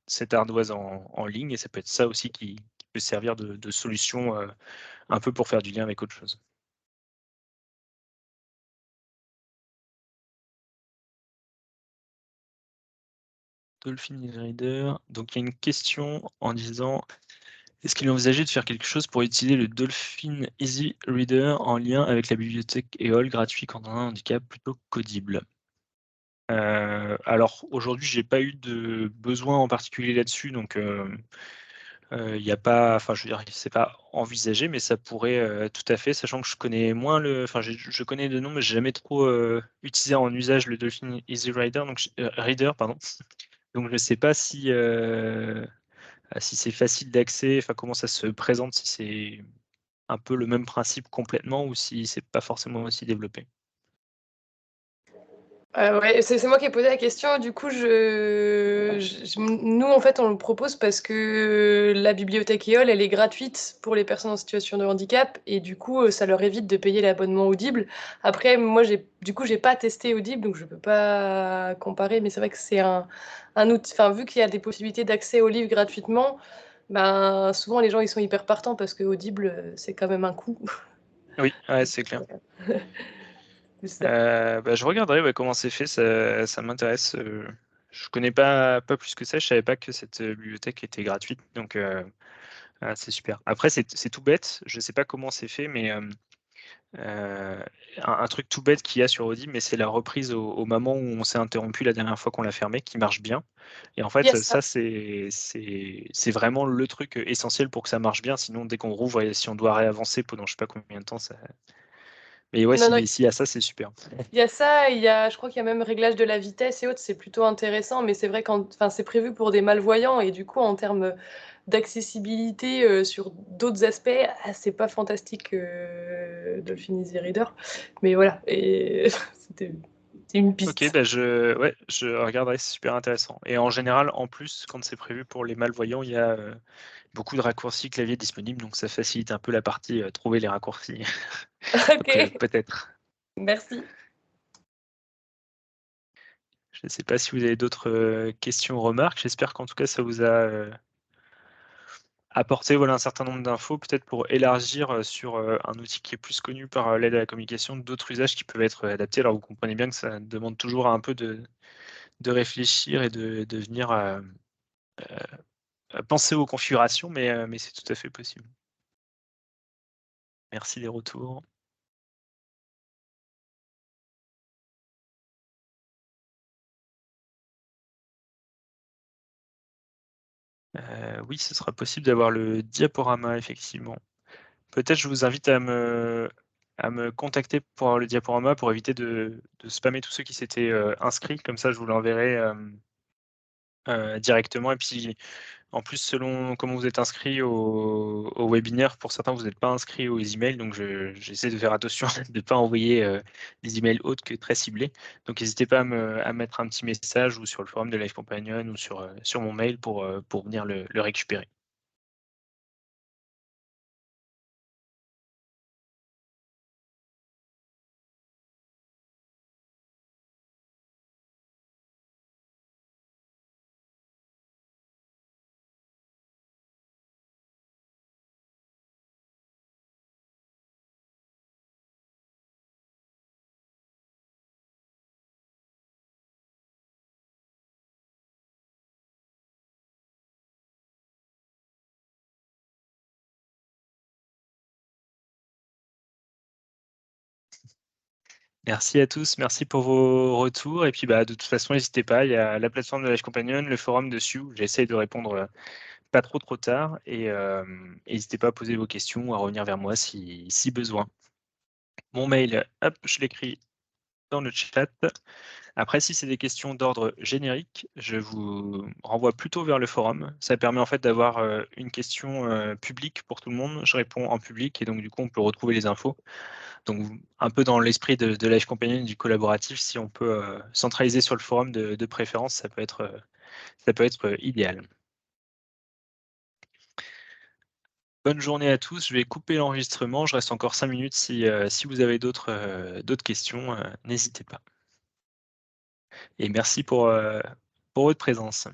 cette ardoise en ligne et ça peut être ça aussi qui peut servir de solution, un peu pour faire du lien avec autre chose. Dolphin Reader, donc il y a une question en disant: «Est-ce qu'il est envisagé de faire quelque chose pour utiliser le Dolphin Easy Reader en lien avec la bibliothèque EOL gratuit quand on a un handicap plutôt qu'Audible?» Alors aujourd'hui, j'ai pas eu de besoin en particulier là-dessus, donc il y a pas enfin, je veux dire, c'est pas envisagé, mais ça pourrait, tout à fait, sachant que je connais moins enfin, je connais de nom, mais j'ai jamais trop, utilisé en usage le Dolphin Easy Rider, donc Reader, pardon. Donc je sais pas si c'est facile d'accès, enfin, comment ça se présente, si c'est un peu le même principe complètement ou si c'est pas forcément aussi développé. Ouais, c'est moi qui ai posé la question. Du coup, nous, en fait, on le propose parce que la bibliothèque EOL, elle est gratuite pour les personnes en situation de handicap et du coup, ça leur évite de payer l'abonnement Audible. Après, moi, j'ai pas testé Audible, donc je peux pas comparer, mais c'est vrai que c'est un outil. Enfin, vu qu'il y a des possibilités d'accès aux livres gratuitement, ben souvent les gens ils sont hyper partants parce que Audible, c'est quand même un coût. Oui, ouais, c'est clair. C'est ça. Bah, je regarderai, ouais, comment c'est fait, ça m'intéresse, je connais pas plus que ça, je savais pas que cette, bibliothèque était gratuite, donc c'est super. Après c'est tout bête, je sais pas comment c'est fait, mais heu, un truc tout bête qu'il y a sur Audible, mais c'est la reprise au moment où on s'est interrompu la dernière fois qu'on l'a fermé, qui marche bien et en Il y a fait, ça. ça c'est vraiment le truc, essentiel pour que ça marche bien, sinon dès qu'on rouvre et si on doit réavancer pendant je sais pas combien de temps, ça mais ouais, Non, non, s'il y a ça, c'est super. il y a ça, je crois qu'il y a même réglage de la vitesse et autres, c'est plutôt intéressant, mais c'est vrai enfin, c'est prévu pour des malvoyants et du coup, en termes d'accessibilité sur d'autres aspects, c'est pas fantastique Dolphin Easy Reader. Mais voilà, et c'est une OK, piste. bah, ouais, je regarderai, c'est super intéressant et en général, en plus, quand c'est prévu pour les malvoyants, il y a, beaucoup de raccourcis clavier disponibles, donc ça facilite un peu la partie, trouver les raccourcis. Donc Ok, peut-être. merci. Je ne sais pas si vous avez d'autres, questions ou remarques. J'espère qu'en tout cas ça vous a, apporté, voilà, un certain nombre d'infos, peut-être pour élargir, sur, un outil qui est plus connu par, l'aide à la communication, d'autres usages qui peuvent être, adaptés. Alors vous comprenez bien que ça demande toujours un peu de réfléchir et de venir, penser aux configurations, mais c'est tout à fait possible. Merci des retours. Oui, ce sera possible d'avoir le diaporama effectivement. Peut-être je vous invite à me contacter pour avoir le diaporama pour éviter de spammer tous ceux qui s'étaient, inscrits. Comme ça, je vous l'enverrai, directement et puis en plus, selon comment vous êtes inscrit au webinaire, pour certains, vous n'êtes pas inscrit aux emails, donc j'essaie de faire attention de ne pas envoyer, des emails autres que très ciblés. Donc n'hésitez pas à mettre un petit message ou sur le forum de Life Companion ou sur mon mail pour venir le récupérer. Merci à tous, merci pour vos retours et puis, bah, de toute façon, n'hésitez pas, il y a la plateforme de Life Companion, le forum dessus où j'essaie de répondre, pas trop tard et n'hésitez pas à poser vos questions ou à revenir vers moi si besoin. Mon mail, hop, je l'écris dans le chat. Après, si c'est des questions d'ordre générique, je vous renvoie plutôt vers le forum. Ça permet en fait d'avoir une question publique pour tout le monde. Je réponds en public et donc du coup, on peut retrouver les infos. Donc, un peu dans l'esprit de Life Companion du collaboratif, si on peut centraliser sur le forum de préférence, ça peut être idéal. Bonne journée à tous. Je vais couper l'enregistrement. Je reste encore 5 minutes. Si vous avez d'autres questions, n'hésitez pas. Et merci pour votre présence.